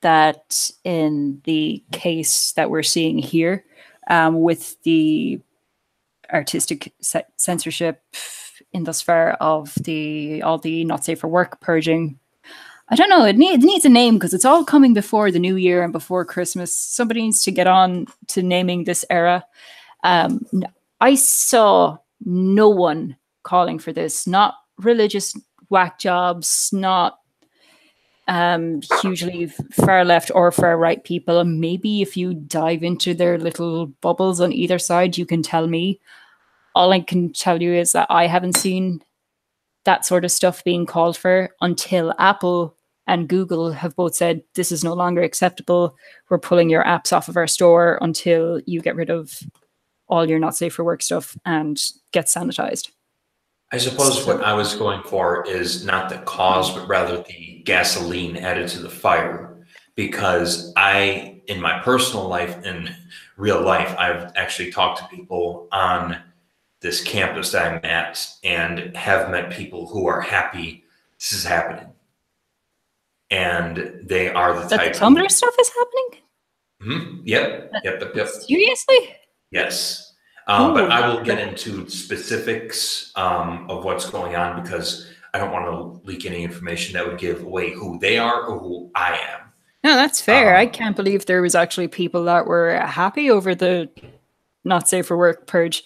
[SPEAKER 2] that in the case that we're seeing here, with the artistic censorship in thus far of the all the not safe for work purging. I don't know. It needs a name because it's all coming before the new year and before Christmas. Somebody needs to get on to naming this era. I saw no one calling for this. Not religious whack jobs. Not hugely far left or far right people. And maybe if you dive into their little bubbles on either side, you can tell me. All I can tell you is that I haven't seen that sort of stuff being called for until Apple and Google have both said this is no longer acceptable. We're pulling your apps off of our store until you get rid of all your not safe for work stuff and get sanitized.
[SPEAKER 1] I suppose what
[SPEAKER 2] So,
[SPEAKER 1] I was going for is not the cause, but rather the gasoline added to the fire. Because in my personal life, in real life, I've actually talked to people on this campus that I'm at and have met people who are happy this is happening. And they are the
[SPEAKER 2] that the
[SPEAKER 1] type
[SPEAKER 2] Tumblr
[SPEAKER 1] who,
[SPEAKER 2] stuff is happening?
[SPEAKER 1] yep.
[SPEAKER 2] Seriously?
[SPEAKER 1] Yes. But
[SPEAKER 2] Holy
[SPEAKER 1] I will get
[SPEAKER 2] crap.
[SPEAKER 1] into specifics of what's going on because I don't want to leak any information that would give away who they are or who I am.
[SPEAKER 2] No, that's fair. I
[SPEAKER 1] Um,
[SPEAKER 2] can't believe there was actually people that were happy over the not safe for work purge.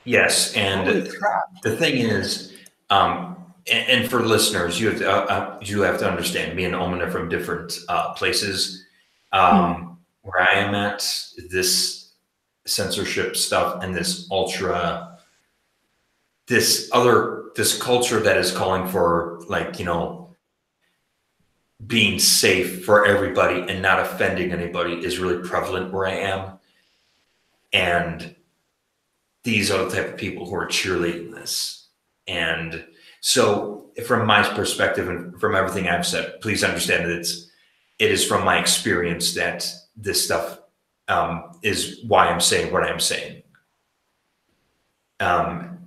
[SPEAKER 1] Yes,
[SPEAKER 2] Holy
[SPEAKER 1] and
[SPEAKER 2] crap.
[SPEAKER 1] the thing is, and for listeners, you have to understand, me and Omen are from different places.
[SPEAKER 2] Mm.
[SPEAKER 1] Where I am at, this censorship stuff and this culture that is calling for, like, being safe for everybody and not offending anybody is really prevalent where I am. And these are the type of people who are cheerleading this. And so, from my perspective and from everything I've said, please understand that it is from my experience that this stuff is why I'm saying what I'm saying. Um,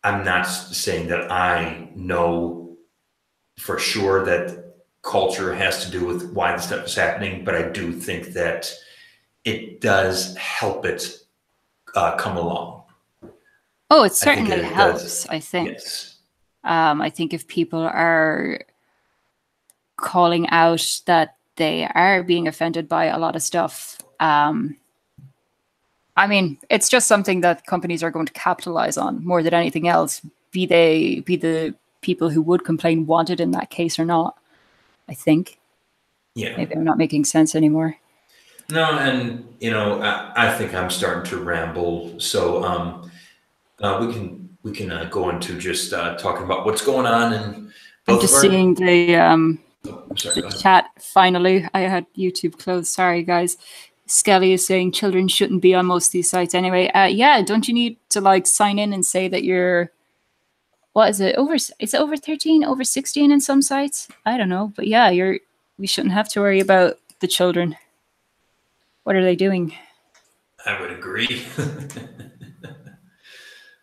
[SPEAKER 1] I'm not saying that I know for sure that culture has to do with why this stuff is happening, but I do think that it does help it come along.
[SPEAKER 2] Oh, it
[SPEAKER 1] I think
[SPEAKER 2] certainly
[SPEAKER 1] it does.
[SPEAKER 2] helps, I think.
[SPEAKER 1] Yes.
[SPEAKER 2] I think if people are calling out that they are being offended by a lot of stuff, I mean, it's just something that companies are going to capitalize on more than anything else, be the people who would complain wanted in that case or not, I think.
[SPEAKER 1] Yeah.
[SPEAKER 2] Maybe I'm not making sense anymore.
[SPEAKER 1] No, and I think I'm starting to ramble. So we can go into just talking about what's going on in
[SPEAKER 2] I'm
[SPEAKER 1] both of
[SPEAKER 2] just
[SPEAKER 1] our.
[SPEAKER 2] seeing
[SPEAKER 1] Oh, I'm sorry.
[SPEAKER 2] the
[SPEAKER 1] Go ahead.
[SPEAKER 2] chat finally. I had YouTube closed. Sorry, guys. Skelly is saying children shouldn't be on most of these sites anyway. Yeah, don't you need to like sign in and say that you're what is it over? Is it over 13, over 16 in some sites? I don't know, but yeah, we shouldn't have to worry about the children. What are they doing?
[SPEAKER 1] I would agree.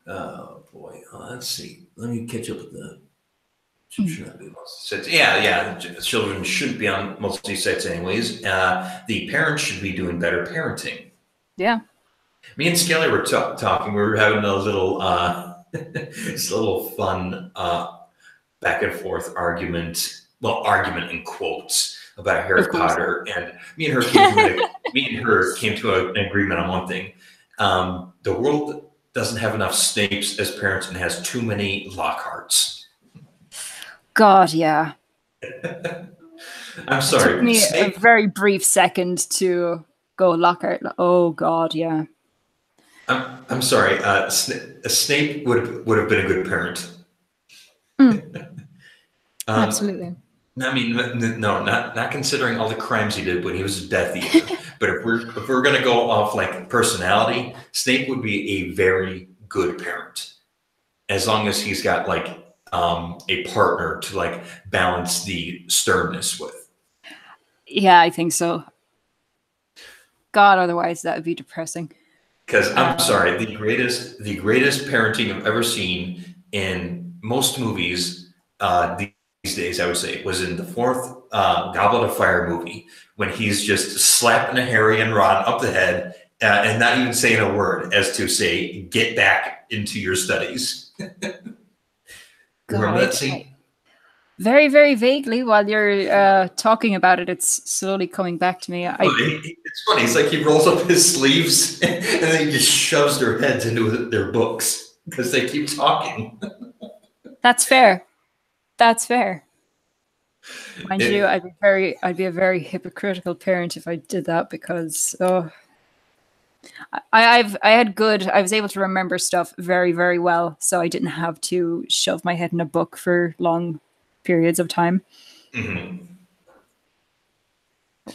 [SPEAKER 1] Oh boy, let's see. Let me catch up with the. Should not be most sites. Yeah. Children shouldn't be on most of these sites, anyways. The parents should be doing better parenting.
[SPEAKER 2] Yeah.
[SPEAKER 1] Me and Skelly were talking. We were having a little, this little fun back and forth argument. Well, argument in quotes about
[SPEAKER 2] Of
[SPEAKER 1] Harry
[SPEAKER 2] course.
[SPEAKER 1] Potter, and me and her came to an agreement on one thing. The world doesn't have enough Snapes as parents and has too many Lockharts.
[SPEAKER 2] God, yeah.
[SPEAKER 1] I'm
[SPEAKER 2] It took
[SPEAKER 1] sorry,
[SPEAKER 2] me a
[SPEAKER 1] Snape.
[SPEAKER 2] very brief second to go Lockhart. Oh God, yeah.
[SPEAKER 1] I'm sorry. Snape would have been a good parent. Um,
[SPEAKER 2] Absolutely.
[SPEAKER 1] I mean, no, not considering all the crimes he did when he was a Death Eater. But if we're gonna go off like personality, Snape would be a very good parent, as long as he's got like a partner to like balance the sternness with.
[SPEAKER 2] Yeah, I think so. God, otherwise that would be depressing.
[SPEAKER 1] Because I'm
[SPEAKER 2] Um,
[SPEAKER 1] sorry, the greatest parenting I've ever seen in most movies these days, I would say, was in the fourth Goblet of Fire movie when he's just slapping a Harry and Ron up the head and not even saying a word as to say, "Get back into your studies."
[SPEAKER 2] God,
[SPEAKER 1] Remember that scene?
[SPEAKER 2] very, very vaguely while you're talking about it, it's slowly coming back to me.
[SPEAKER 1] Well, it's funny. It's like he rolls up his sleeves and then he just shoves their heads into their books because they keep talking.
[SPEAKER 2] That's fair. That's fair. Mind you,
[SPEAKER 1] It,
[SPEAKER 2] I'd be a very hypocritical parent if I did that because I was able to remember stuff very, very well, so I didn't have to shove my head in a book for long periods of time.
[SPEAKER 1] mhm.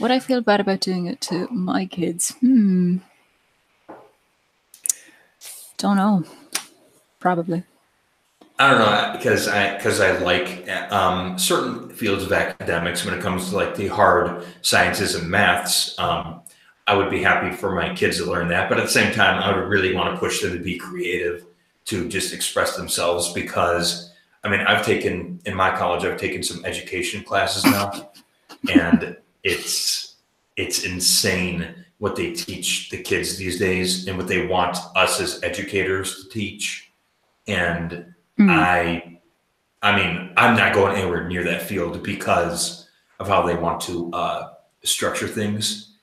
[SPEAKER 2] Would I feel bad about doing it to my kids? Don't know. Probably.
[SPEAKER 1] I don't know because I like certain fields of academics when it comes to like the hard sciences and maths. I would be happy for my kids to learn that, but at the same time, I would really want to push them to be creative, to just express themselves. Because I mean, I've taken in my college, I've taken some education classes now, and it's insane what they teach the kids these days and what they want us as educators to teach. And
[SPEAKER 2] Mm.
[SPEAKER 1] I mean, I'm not going anywhere near that field because of how they want to structure things.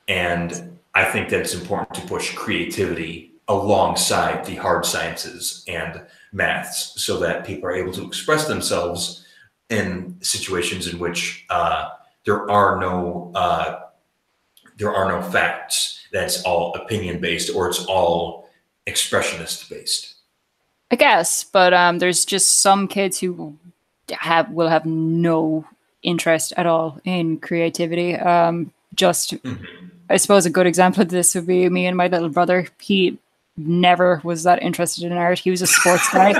[SPEAKER 1] And I think that it's important to push creativity alongside the hard sciences and maths, so that people are able to express themselves in situations in which there are no facts. That's all opinion based, or it's all expressionist based.
[SPEAKER 2] I guess, but there's just some kids who will have no interest at all in creativity. Just, I suppose a good example of this would be me and my little brother. He never was that interested in art. He was a sports guy.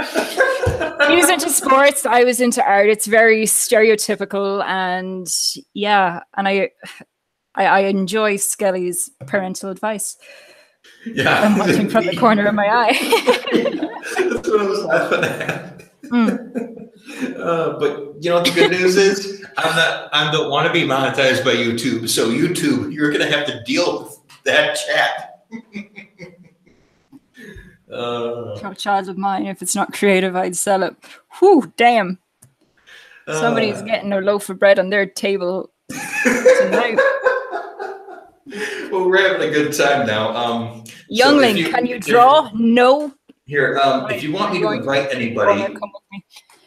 [SPEAKER 2] He was into sports. I was into art. It's very stereotypical, and yeah, and I enjoy Skelly's parental advice.
[SPEAKER 1] Yeah,
[SPEAKER 2] I'm watching from the corner of my eye.
[SPEAKER 1] that's what I was laughing at. But you know what the good news is? I don't want to be monetized by YouTube. So YouTube, you're gonna have to deal with that chat.
[SPEAKER 2] A child of mine, if it's not creative, I'd sell it. Whew, damn. Somebody's getting a loaf of bread on their table tonight.
[SPEAKER 1] Well, we're having a good time now.
[SPEAKER 2] Youngling,
[SPEAKER 1] so
[SPEAKER 2] can you draw? No.
[SPEAKER 1] Here, if you want me to invite anybody,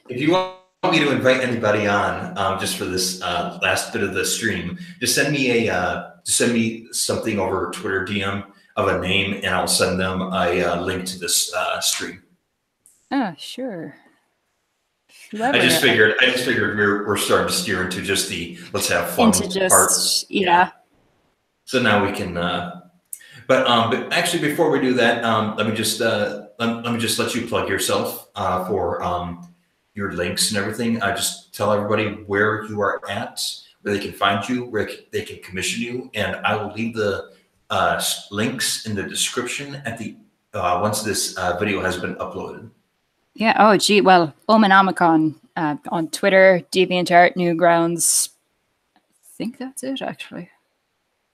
[SPEAKER 1] if you want me to invite anybody on, just for this last bit of the stream, just send me something over Twitter DM of a name, and I'll send them a link to this stream.
[SPEAKER 2] Ah, sure.
[SPEAKER 1] I just figured we're starting to steer into just the let's have fun part.
[SPEAKER 2] Yeah.
[SPEAKER 1] So now we can. But actually, before we do that, let me just let you plug yourself for your links and everything. Just tell everybody where you are at, where they can find you, where they can commission you, and I will leave the links in the description at the once this video has been uploaded.
[SPEAKER 2] Yeah. Oh, gee. Well, Omenomicon on Twitter, DeviantArt, Newgrounds. I think that's it, actually.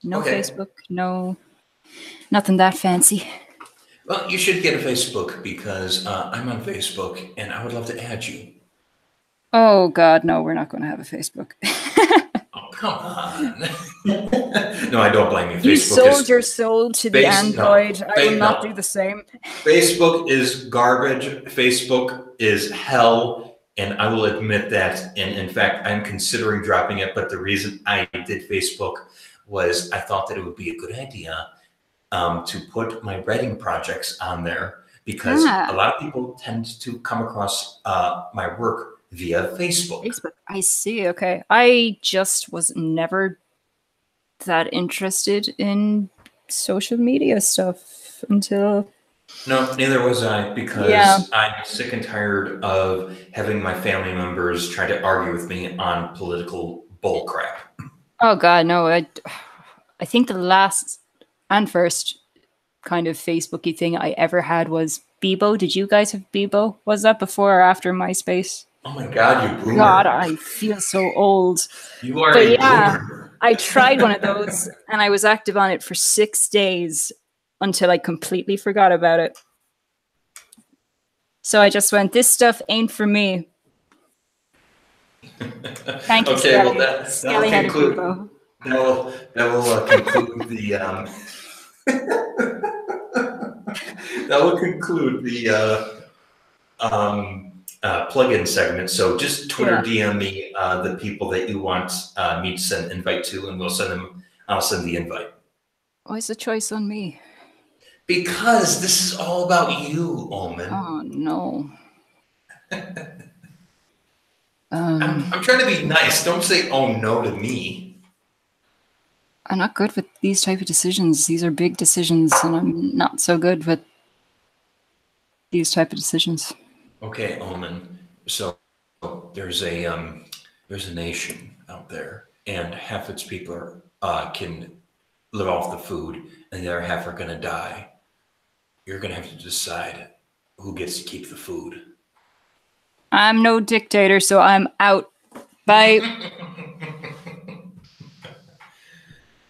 [SPEAKER 2] No Facebook. No, nothing that fancy.
[SPEAKER 1] Well, you should get a Facebook, because I'm on Facebook and I would love to add you.
[SPEAKER 2] Oh, God, no, we're not going to have a Facebook.
[SPEAKER 1] Oh, come on. No, I don't blame you.
[SPEAKER 2] You sold your soul to the Android.
[SPEAKER 1] No,
[SPEAKER 2] I will not do the same.
[SPEAKER 1] Facebook is garbage. Facebook is hell. And I will admit that. And in fact, I'm considering dropping it. But the reason I did Facebook was I thought that it would be a good idea to put my writing projects on there, because a lot of people tend to come across my work via Facebook.
[SPEAKER 2] I see. Okay. I just was never that interested in social media stuff until...
[SPEAKER 1] No, neither was I, because I'm sick and tired of having my family members try to argue with me on political bullcrap.
[SPEAKER 2] Oh, God, no. I think the last and first kind of Facebooky thing I ever had was Bebo. Did you guys have Bebo? Was that before or after MySpace?
[SPEAKER 1] Oh my God, you boomer.
[SPEAKER 2] God, I feel so old.
[SPEAKER 1] You are a boomer.
[SPEAKER 2] I tried one of those and I was active on it for 6 days until I completely forgot about it. So I just went, this stuff ain't for me. Thank you,
[SPEAKER 1] okay,
[SPEAKER 2] Skelly.
[SPEAKER 1] well,
[SPEAKER 2] Skelly had a Bebo.
[SPEAKER 1] That will conclude the that will conclude the plugin segment. So just Twitter DM me the people that you want me to send invite to, and I'll send the invite.
[SPEAKER 2] Why is the choice on me?
[SPEAKER 1] Because this is all about you, Omen.
[SPEAKER 2] Oh no.
[SPEAKER 1] I'm trying to be nice. Don't say "oh no" to me.
[SPEAKER 2] I'm not good with these type of decisions. These are big decisions, and I'm not so good with these type of decisions.
[SPEAKER 1] Okay, Omen. So there's a nation out there, and half its people can live off the food, and the other half are going to die. You're going to have to decide who gets to keep the food.
[SPEAKER 2] I'm no dictator, so I'm out. Bye.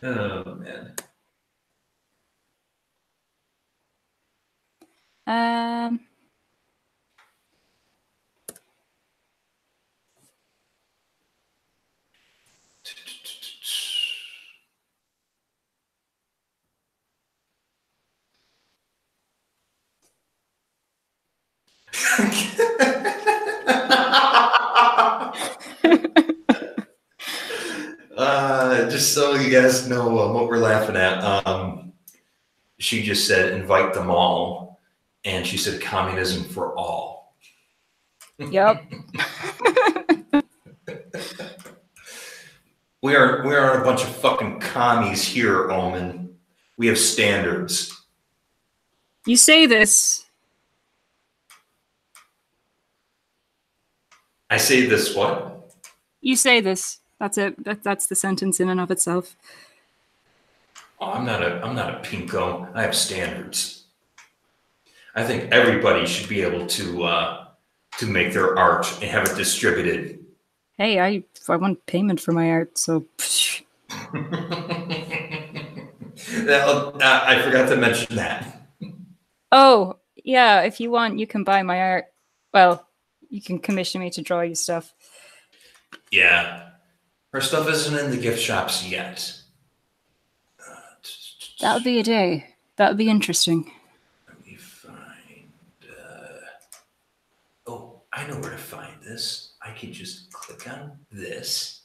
[SPEAKER 1] Oh, man. Just so you guys know what we're laughing at, she just said invite them all, and she said communism for all.
[SPEAKER 2] Yep.
[SPEAKER 1] We are a bunch of fucking commies here, Omen. We have standards.
[SPEAKER 2] You say this.
[SPEAKER 1] I say this what?
[SPEAKER 2] You say this. That's it. That's the sentence in and of itself.
[SPEAKER 1] Oh, I'm not a pinko. I have standards. I think everybody should be able to make their art and have it distributed.
[SPEAKER 2] Hey, I want payment for my art, so.
[SPEAKER 1] I forgot to mention that.
[SPEAKER 2] Oh, yeah, if you want, you can buy my art. Well, you can commission me to draw you stuff.
[SPEAKER 1] Yeah. Her stuff isn't in the gift shops yet.
[SPEAKER 2] That would be a day. That would be interesting.
[SPEAKER 1] Let me find... oh, I know where to find this. I can just click on this,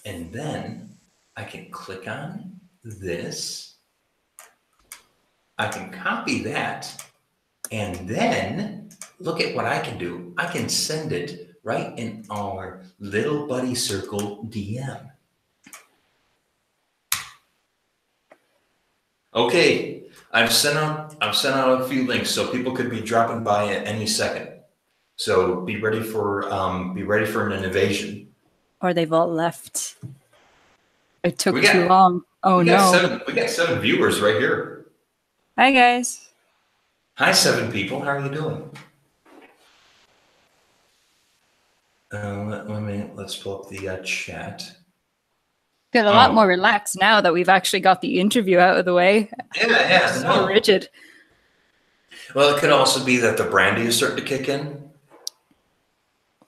[SPEAKER 1] and then I can click on this. I can copy that, and then look at what I can do. I can send it right in our little buddy circle DM. Okay, I've sent out a few links, so people could be dropping by at any second. So be ready for an invasion.
[SPEAKER 2] Or they've all left. It took too long. Oh no.
[SPEAKER 1] We got 7 viewers right here.
[SPEAKER 2] Hi guys.
[SPEAKER 1] Hi 7 people. How are you doing? Let's pull up the chat.
[SPEAKER 2] Feel a lot more relaxed now that we've actually got the interview out of the way.
[SPEAKER 1] Yeah.
[SPEAKER 2] So rigid.
[SPEAKER 1] Well, it could also be that the brandy is starting to kick in.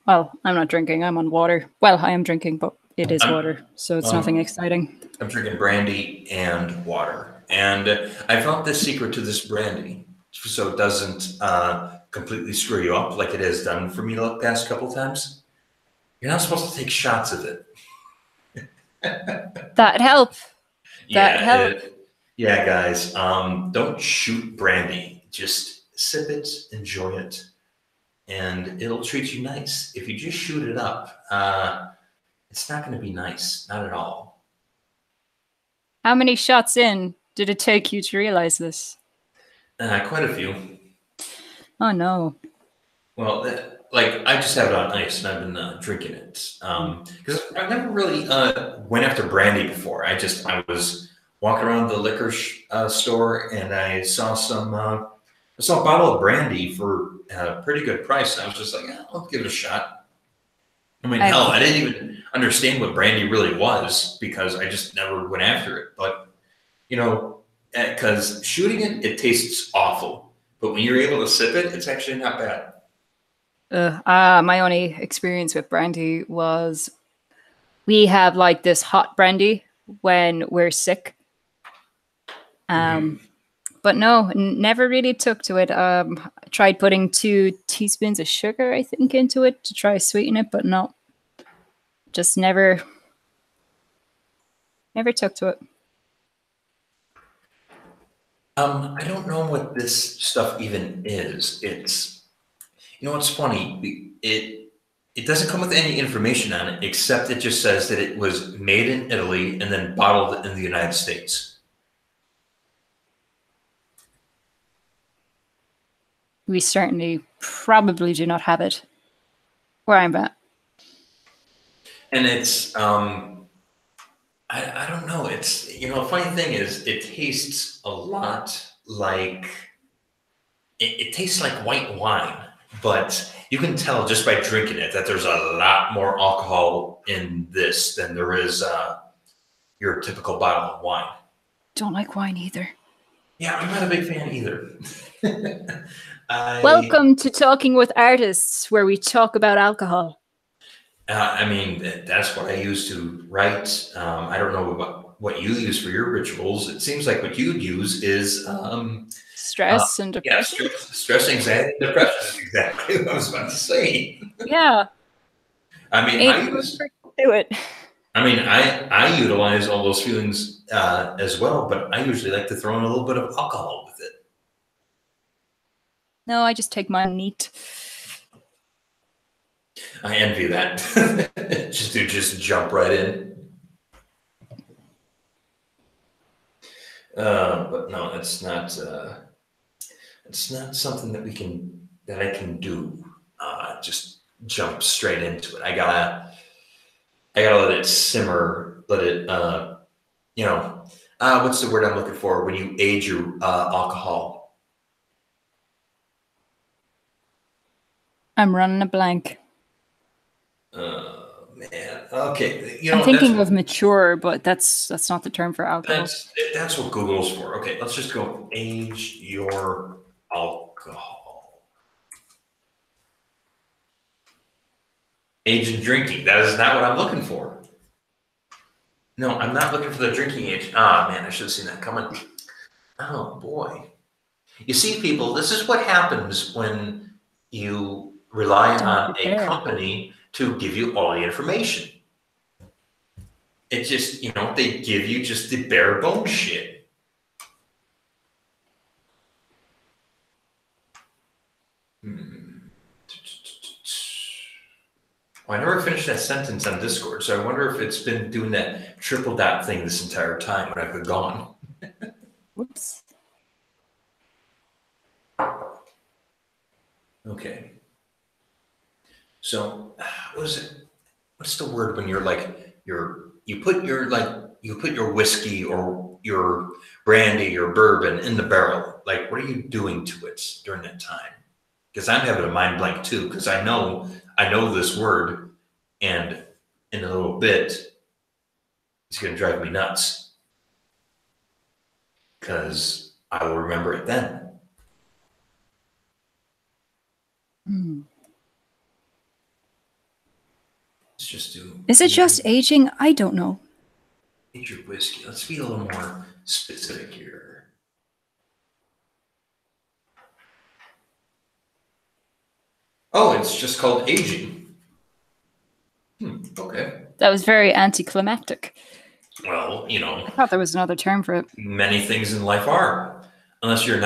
[SPEAKER 2] Well, I'm not drinking. I'm on water. Well, I am drinking, but it is water, so it's nothing exciting.
[SPEAKER 1] I'm drinking brandy and water. And I found this secret to this brandy, so it doesn't completely screw you up like it has done for me the past couple times. You're not supposed to take shots of it.
[SPEAKER 2] That'd help.
[SPEAKER 1] Yeah, guys. Don't shoot brandy. Just sip it, enjoy it, and it'll treat you nice. If you just shoot it up, it's not going to be nice. Not at all.
[SPEAKER 2] How many shots in did it take you to realize this?
[SPEAKER 1] Quite a few.
[SPEAKER 2] Oh, no.
[SPEAKER 1] Well, I just have it on ice, and I've been drinking it. Because I never really went after brandy before. I was walking around the liquor store, and I saw a bottle of brandy for a pretty good price. And I was just like, I'll give it a shot. I mean, hell, I didn't even understand what brandy really was because I just never went after it. But, because shooting it tastes awful. But when you're able to sip it, it's actually not bad.
[SPEAKER 2] My only experience with brandy was we have like this hot brandy when we're sick. But no, never really took to it. I tried putting 2 teaspoons of sugar, I think, into it to try sweeten it, but no, just never took to it.
[SPEAKER 1] I don't know what this stuff even is. It's funny. It doesn't come with any information on it, except it just says that it was made in Italy and then bottled in the United States.
[SPEAKER 2] We certainly probably do not have it where I'm at.
[SPEAKER 1] And it's, I don't know. It's, the funny thing is it tastes a lot like, it tastes like white wine, but you can tell just by drinking it that there's a lot more alcohol in this than there is your typical bottle of wine.
[SPEAKER 2] Don't like wine either.
[SPEAKER 1] Yeah, I'm not a big fan either.
[SPEAKER 2] Welcome to Talking with Artists, where we talk about alcohol.
[SPEAKER 1] I mean, that's what I use to write. I don't know what you use for your rituals. It seems like what you'd use is
[SPEAKER 2] stress and
[SPEAKER 1] Yeah,
[SPEAKER 2] depression.
[SPEAKER 1] stress, anxiety, depression is exactly what I was about to say.
[SPEAKER 2] Yeah,
[SPEAKER 1] I mean,
[SPEAKER 2] ain't no trick to it.
[SPEAKER 1] I utilize all those feelings as well, but I usually like to throw in a little bit of alcohol with it.
[SPEAKER 2] No, I just take mine neat.
[SPEAKER 1] I envy that. just jump right in. But no, it's not. It's not something that I can do. Just jump straight into it. I gotta let it simmer. Let it. You know. What's the word I'm looking for when you age your alcohol?
[SPEAKER 2] I'm running a blank.
[SPEAKER 1] Man. Okay.
[SPEAKER 2] I'm thinking of mature, but that's not the term for alcohol.
[SPEAKER 1] That's what Google's for. Okay, let's just go age your alcohol. Age in drinking. That is not what I'm looking for. No, I'm not looking for the drinking age. Ah, man, I should have seen that coming. Oh, boy. You see, people, this is what happens when you rely
[SPEAKER 2] Don't
[SPEAKER 1] on a
[SPEAKER 2] prepare.
[SPEAKER 1] company to give you all the information. It's just, they give you just the bare bones shit. Well, I never finished that sentence on Discord, so I wonder if it's been doing that triple dot thing this entire time when I've been gone.
[SPEAKER 2] Whoops.
[SPEAKER 1] Okay. So, what is it? What's the word when you're like you put your whiskey or your brandy, your bourbon in the barrel? Like, what are you doing to it during that time? Because I'm having a mind blank too, because I know this word, and in a little bit, it's going to drive me nuts because I will remember it then. Let's just do.
[SPEAKER 2] Is it just aging? I don't know.
[SPEAKER 1] Age your whiskey. Let's be a little more specific here. Oh, it's just called aging. Okay.
[SPEAKER 2] That was very anticlimactic.
[SPEAKER 1] Well,
[SPEAKER 2] I thought there was another term for it.
[SPEAKER 1] many things in life are, unless you're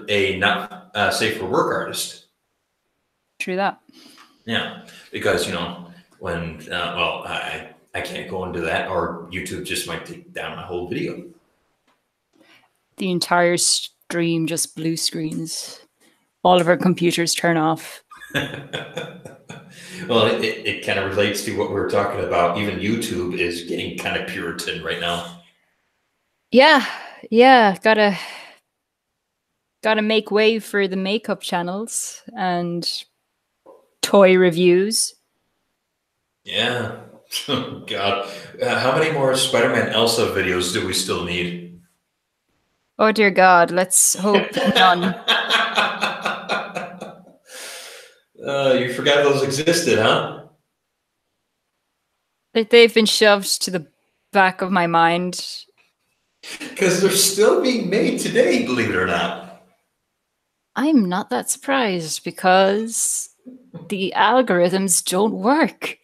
[SPEAKER 1] a not safe for work artist.
[SPEAKER 2] True that.
[SPEAKER 1] Yeah, because when I can't go into that, or YouTube just might take down my whole video.
[SPEAKER 2] The entire stream just blue screens. All of our computers turn off.
[SPEAKER 1] Well, it kind of relates to what we were talking about. Even YouTube is getting kind of Puritan right now.
[SPEAKER 2] Yeah. Gotta make way for the makeup channels and toy reviews.
[SPEAKER 1] Yeah. Oh, God. How many more Spider-Man Elsa videos do we still need?
[SPEAKER 2] Oh, dear God. Let's hope none.
[SPEAKER 1] You forgot those existed, huh?
[SPEAKER 2] They've been shoved to the back of my mind.
[SPEAKER 1] Because they're still being made today, believe it or not.
[SPEAKER 2] I'm not that surprised because the algorithms don't work.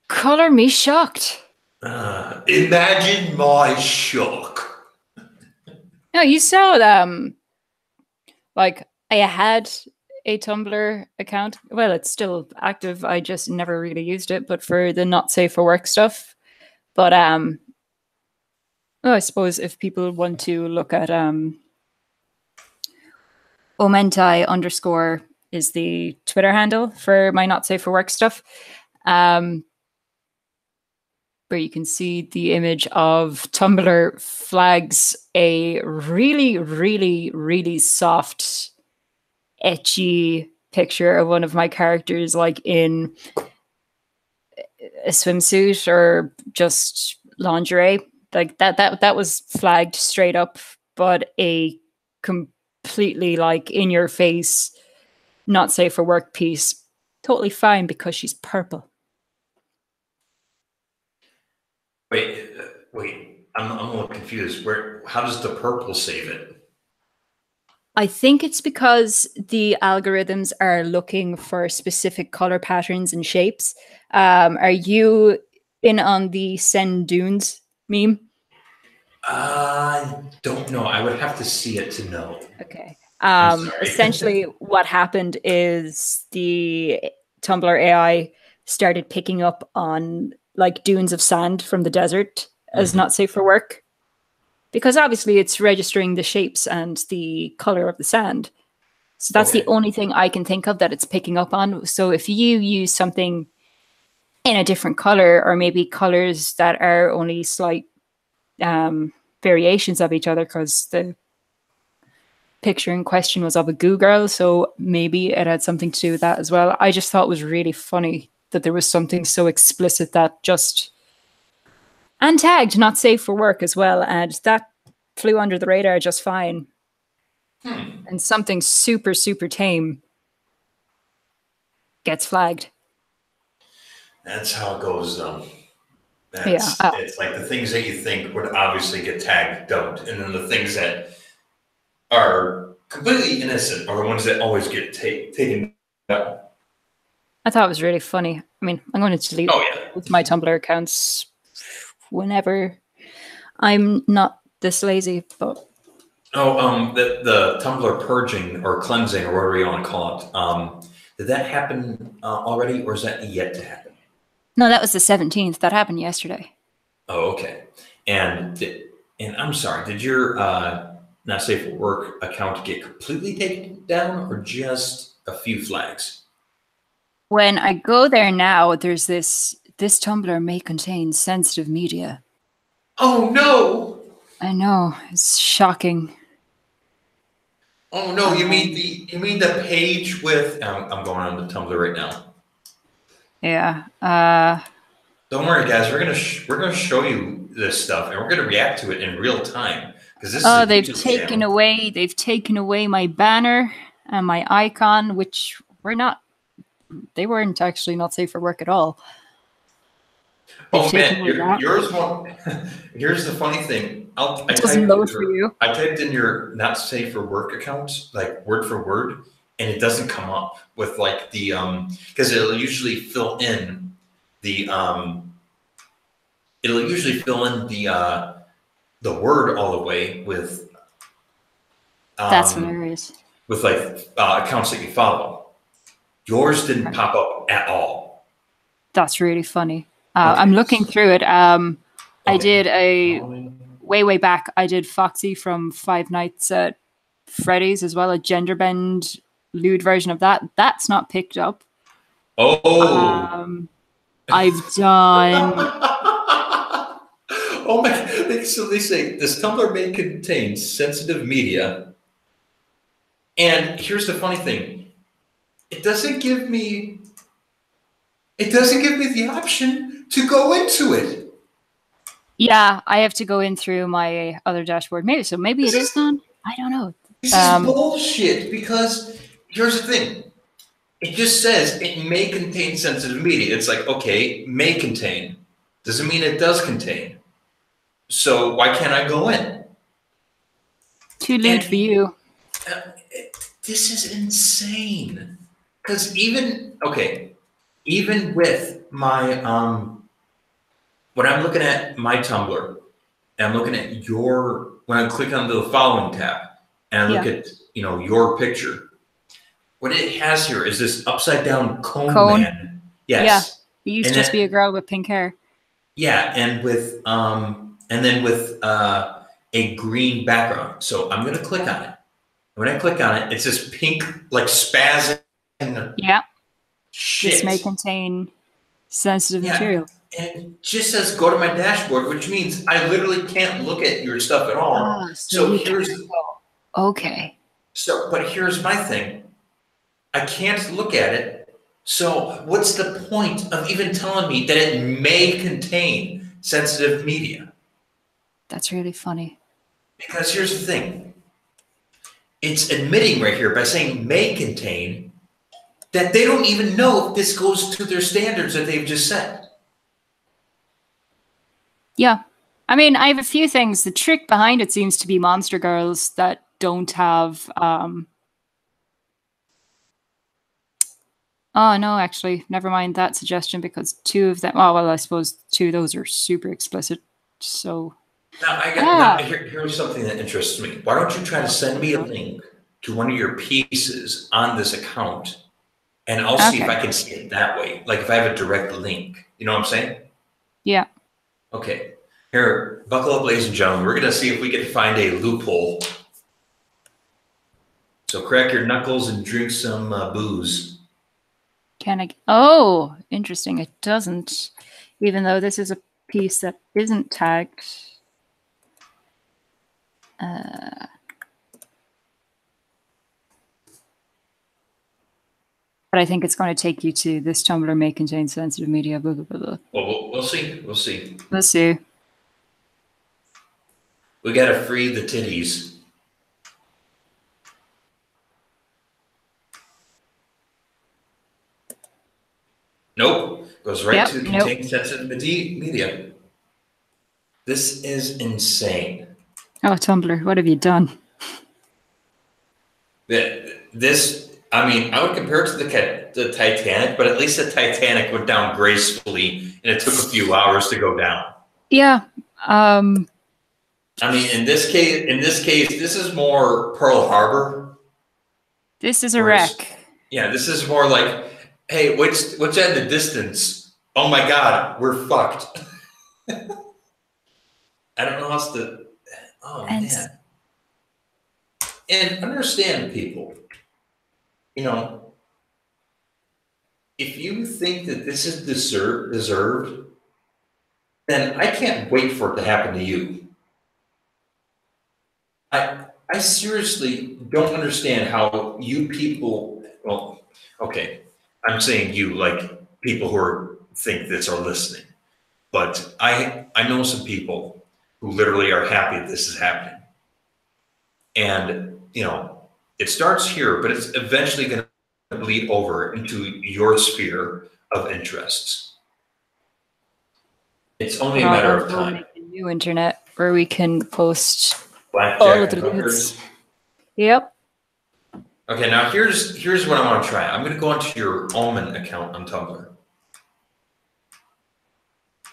[SPEAKER 2] Color me shocked.
[SPEAKER 1] Imagine my shock.
[SPEAKER 2] No, you saw them. Like, I had a Tumblr account. Well, it's still active. I just never really used it, but for the not safe for work stuff. But I suppose if people want to look at Omenti _ is the Twitter handle for my not safe for work stuff. Where you can see the image of Tumblr flags a really, really, really soft, etchy picture of one of my characters, like in a swimsuit or just lingerie. Like that was flagged straight up, but a completely like in your face, not safe for work piece. Totally fine because she's purple.
[SPEAKER 1] Wait. I'm a little confused. How does the purple save it?
[SPEAKER 2] I think it's because the algorithms are looking for specific color patterns and shapes. Are you in on the Send Dunes meme?
[SPEAKER 1] I don't know. I would have to see it to know.
[SPEAKER 2] Okay.
[SPEAKER 1] I'm sorry.
[SPEAKER 2] Essentially, what happened is the Tumblr AI started picking up on like dunes of sand from the desert as
[SPEAKER 1] Mhm.
[SPEAKER 2] not safe for work, because obviously it's registering the shapes and the color of the sand. So that's the
[SPEAKER 1] Okay.
[SPEAKER 2] only thing I can think of that it's picking up on. So if you use something in a different color, or maybe colors that are only slight variations of each other, because the picture in question was of a goo girl, so maybe it had something to do with that as well. I just thought it was really funny that there was something so explicit that just and tagged not safe for work as well, and that flew under the radar just fine.
[SPEAKER 1] Hmm.
[SPEAKER 2] And something super super tame gets flagged.
[SPEAKER 1] That's how it goes, though.
[SPEAKER 2] Yeah.
[SPEAKER 1] It's like the things that you think would obviously get tagged don't, and then the things that are completely innocent are the ones that always get taken down.
[SPEAKER 2] I thought it was really funny. I mean, I'm going to delete
[SPEAKER 1] Oh yeah.
[SPEAKER 2] both my Tumblr accounts whenever I'm not this lazy, but
[SPEAKER 1] Oh, the Tumblr purging or cleansing or whatever you want to call it. Did that happen already, or is that yet to happen?
[SPEAKER 2] no, that was the 17th. That happened yesterday.
[SPEAKER 1] Oh, okay. And I'm sorry, did your not safe for work account get completely taken down, or just a few flags?
[SPEAKER 2] When I go there now, there's this Tumblr may contain sensitive media.
[SPEAKER 1] Oh no!
[SPEAKER 2] I know, it's shocking.
[SPEAKER 1] Oh no! You mean the page with? I'm going on the Tumblr right now.
[SPEAKER 2] Yeah.
[SPEAKER 1] Don't worry, guys. We're gonna show you this stuff, and we're gonna react to it in real time because this is
[SPEAKER 2] Oh,
[SPEAKER 1] a YouTube channel.
[SPEAKER 2] they've taken away my banner and my icon, which they weren't actually not safe for work at all. They've
[SPEAKER 1] Oh
[SPEAKER 2] taken
[SPEAKER 1] man,
[SPEAKER 2] away that.
[SPEAKER 1] yours one. Here's the funny thing.
[SPEAKER 2] It doesn't load for you.
[SPEAKER 1] I typed in your not safe for work account, like word for word, and it doesn't come up with like the because the it'll usually fill in the word all the way
[SPEAKER 2] That's
[SPEAKER 1] um
[SPEAKER 2] hilarious.
[SPEAKER 1] with like accounts that you follow. Yours didn't pop up at all.
[SPEAKER 2] That's really funny. I'm
[SPEAKER 1] Okay.
[SPEAKER 2] looking through it. I
[SPEAKER 1] Okay.
[SPEAKER 2] did a
[SPEAKER 1] Following.
[SPEAKER 2] way back. I did Foxy from Five Nights at Freddy's as well, a gender bend lewd version of that. That's not picked up.
[SPEAKER 1] Oh.
[SPEAKER 2] Um, I've done.
[SPEAKER 1] Oh my! So they say this Tumblr may contain sensitive media, and here's the funny thing: it doesn't give me. It doesn't give me the option to go into it.
[SPEAKER 2] Yeah, I have to go in through my other dashboard. Maybe
[SPEAKER 1] This
[SPEAKER 2] it is
[SPEAKER 1] is
[SPEAKER 2] done. I don't know.
[SPEAKER 1] this is bullshit. Because here's the thing: it just says it may contain sensitive media. It's like, okay, may contain doesn't mean it does contain. So why can't I go in?
[SPEAKER 2] Too lewd for
[SPEAKER 1] And
[SPEAKER 2] you.
[SPEAKER 1] uh, this is insane. Because even with my when I'm looking at my Tumblr and I'm looking at when I click on the following tab and I look
[SPEAKER 2] Yeah.
[SPEAKER 1] at your picture, what it has here is this upside down cone
[SPEAKER 2] Cone.
[SPEAKER 1] man.
[SPEAKER 2] Yeah.
[SPEAKER 1] Yes.
[SPEAKER 2] It used
[SPEAKER 1] And
[SPEAKER 2] to just be a
[SPEAKER 1] then
[SPEAKER 2] girl with pink hair.
[SPEAKER 1] yeah, and then with a green background. So I'm gonna click on it. When I click on it, it's this pink like spasm
[SPEAKER 2] Yeah. This may
[SPEAKER 1] shit.
[SPEAKER 2] contain sensitive
[SPEAKER 1] Yeah,
[SPEAKER 2] material.
[SPEAKER 1] and it just says go to my dashboard, which means I literally can't look at your stuff at all.
[SPEAKER 2] Ah, so you can. Okay.
[SPEAKER 1] But here's my thing. I can't look at it. So what's the point of even telling me that it may contain sensitive media?
[SPEAKER 2] That's really funny.
[SPEAKER 1] Because here's the thing. It's admitting right here by saying may contain that they don't even know if this goes to their standards that they've just set.
[SPEAKER 2] Yeah. I mean, I have a few things. The trick behind it seems to be monster girls that don't have. Oh no, actually, never mind that suggestion because two of them. Oh well, I suppose two of those are super explicit. So
[SPEAKER 1] here's something that interests me. Why don't you try to send me a link to one of your pieces on this account, and I'll see if I can see it that way. Like if I have a direct link, you know what I'm saying?
[SPEAKER 2] Yeah.
[SPEAKER 1] Okay. Here, buckle up, ladies and gentlemen. We're gonna see if we can find a loophole. So crack your knuckles and drink some booze.
[SPEAKER 2] Can I? Oh, interesting. It doesn't, even though this is a piece that isn't tagged. But I think it's going to take you to this Tumblr may contain sensitive media, blah, blah, blah, blah.
[SPEAKER 1] Well, we'll see. We'll see.
[SPEAKER 2] Let's see.
[SPEAKER 1] We got to free the titties. Nope. Goes right to contain sensitive media. This is insane.
[SPEAKER 2] Oh, Tumblr, what have you done?
[SPEAKER 1] This, I mean, I would compare it to the Titanic, but at least the Titanic went down gracefully, and it took a few hours to go down.
[SPEAKER 2] Yeah.
[SPEAKER 1] I mean, in this case, this is more Pearl Harbor.
[SPEAKER 2] This is a wreck.
[SPEAKER 1] Yeah, this is more like, hey, what's at the distance? Oh my God, we're fucked. I don't know how else to. Oh man. And understand, people. You know, if you think that this is deserved, then I can't wait for it to happen to you. I seriously don't understand how you people. Well, okay, I'm saying you, like people who think this are listening, but I know some people who literally are happy that this is happening, and you know, it starts here, but it's eventually going to bleed over into your sphere of interests. It's only a matter of time.
[SPEAKER 2] Make a new internet where we can post
[SPEAKER 1] Blackjack
[SPEAKER 2] all of the links. Yep.
[SPEAKER 1] Okay, now here's what I want to try. I'm going to go into your Omen account on Tumblr.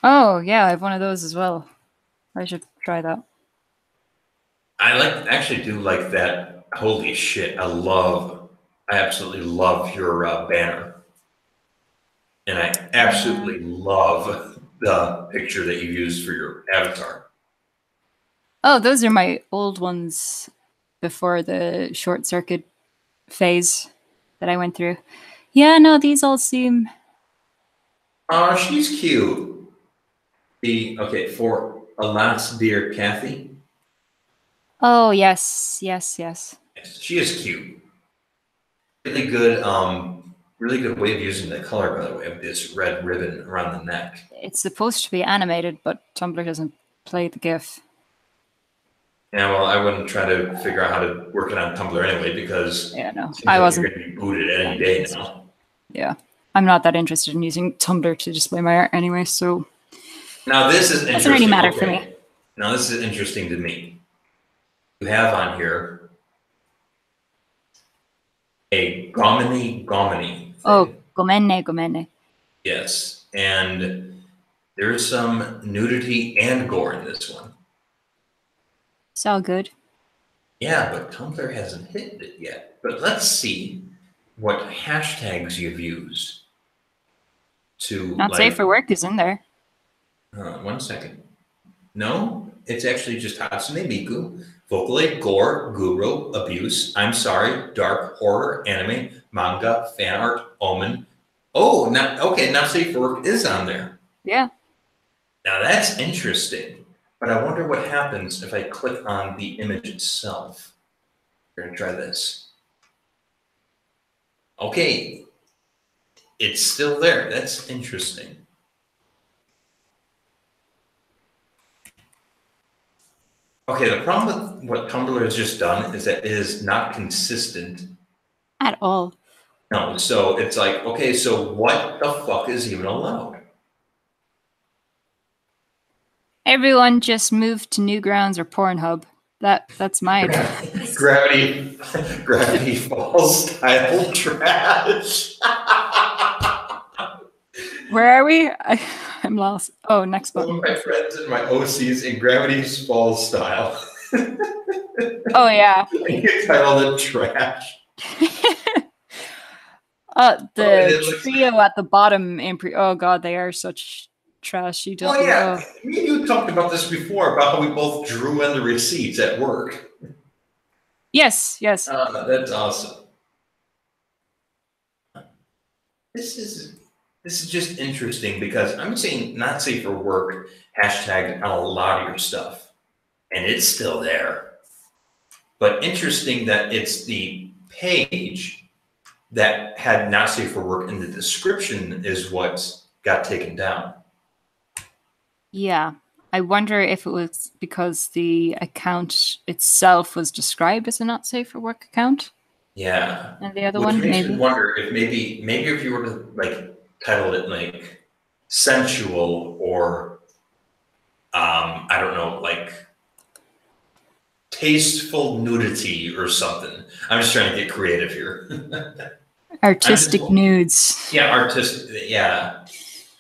[SPEAKER 2] Oh yeah, I have one of those as well. I should try that.
[SPEAKER 1] I actually do like that. Holy shit! I absolutely love your banner, and I absolutely love the picture that you used for your avatar.
[SPEAKER 2] Oh, those are my old ones before the short circuit phase that I went through. Yeah, no, these all seem.
[SPEAKER 1] Oh, she's cute. For Alas, dear Kathy.
[SPEAKER 2] Oh yes.
[SPEAKER 1] She is cute. Really good way of using the color, by the way, of this red ribbon around the neck.
[SPEAKER 2] It's supposed to be animated, but Tumblr doesn't play the GIF.
[SPEAKER 1] Yeah, well, I wouldn't try to figure out how to work it on Tumblr anyway, because
[SPEAKER 2] I wasn't.
[SPEAKER 1] You're going to be booted any day now.
[SPEAKER 2] Yeah, I'm not that interested in using Tumblr to display my art anyway, so.
[SPEAKER 1] Now this is interesting.
[SPEAKER 2] Doesn't really matter for me.
[SPEAKER 1] Now this is interesting to me. You have on here a Gomini thing.
[SPEAKER 2] Oh, Gomene.
[SPEAKER 1] Yes, and there's some nudity and gore in this one.
[SPEAKER 2] It's all good.
[SPEAKER 1] Yeah, but Tumblr hasn't hit it yet. But let's see what hashtags you've used to.
[SPEAKER 2] Not safe for work is in there.
[SPEAKER 1] 1 second. No, it's actually just Hatsune Miku, Vocaloid, Gore, Guru, Abuse, I'm Sorry, Dark, Horror, Anime, Manga, Fan Art, Omen. Oh, now Safe for Work is on there.
[SPEAKER 2] Yeah.
[SPEAKER 1] Now that's interesting. But I wonder what happens if I click on the image itself. We're going to try this. Okay. It's still there. That's interesting. Okay, the problem with what Tumblr has just done is that it is not consistent.
[SPEAKER 2] At all.
[SPEAKER 1] No, so it's like, okay, so what the fuck is even allowed?
[SPEAKER 2] Everyone just moved to Newgrounds or Pornhub. That's my advice.
[SPEAKER 1] Gravity Falls style trash.
[SPEAKER 2] Where are we? I'm lost. Oh, next
[SPEAKER 1] Some
[SPEAKER 2] button.
[SPEAKER 1] of my friends and my OCs in Gravity Falls style.
[SPEAKER 2] Oh yeah.
[SPEAKER 1] You titled it trash.
[SPEAKER 2] The trio at the bottom. Oh god, they are such trashy.
[SPEAKER 1] Oh yeah, me and you talked about this before about how we both drew in the receipts at work.
[SPEAKER 2] Yes.
[SPEAKER 1] That's awesome. This is just interesting because I'm seeing not safe for work hashtag on a lot of your stuff, and it's still there. But interesting that it's the page that had not safe for work in the description is what got taken down.
[SPEAKER 2] Yeah. I wonder if it was because the account itself was described as a not safe for work account.
[SPEAKER 1] Yeah.
[SPEAKER 2] And the other
[SPEAKER 1] Which
[SPEAKER 2] one,
[SPEAKER 1] makes
[SPEAKER 2] maybe.
[SPEAKER 1] me wonder if maybe if you were to like title it like sensual or I don't know, like tasteful nudity or something. I'm just trying to get creative here.
[SPEAKER 2] Artistic nudes.
[SPEAKER 1] Yeah, artistic. Yeah.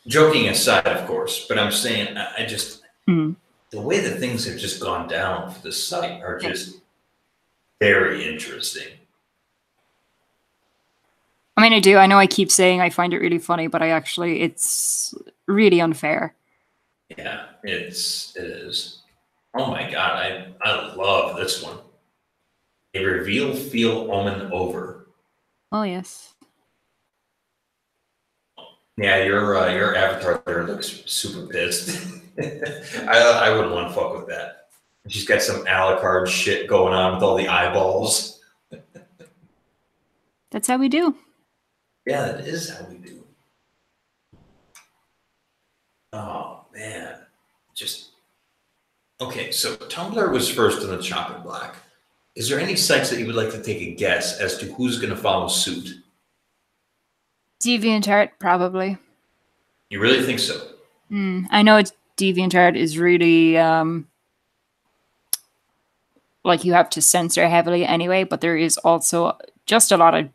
[SPEAKER 1] Joking aside, of course, but I'm saying I just the way that things have just gone down for the site are just very interesting.
[SPEAKER 2] I mean, I do. I know I keep saying I find it really funny, but it's really unfair.
[SPEAKER 1] Yeah, it is. Oh my god, I love this one. A reveal feel Omen over.
[SPEAKER 2] Oh yes.
[SPEAKER 1] Yeah, your avatar there looks super pissed. I wouldn't want to fuck with that. She's got some Alucard shit going on with all the eyeballs.
[SPEAKER 2] That's how we do.
[SPEAKER 1] Yeah, that is how we do. Oh man, just okay. So Tumblr was first in the chopping block. Is there any sites that you would like to take a guess as to who's going to follow suit?
[SPEAKER 2] DeviantArt, probably.
[SPEAKER 1] You really think so?
[SPEAKER 2] I know DeviantArt is really like you have to censor heavily anyway, but there is also just a lot of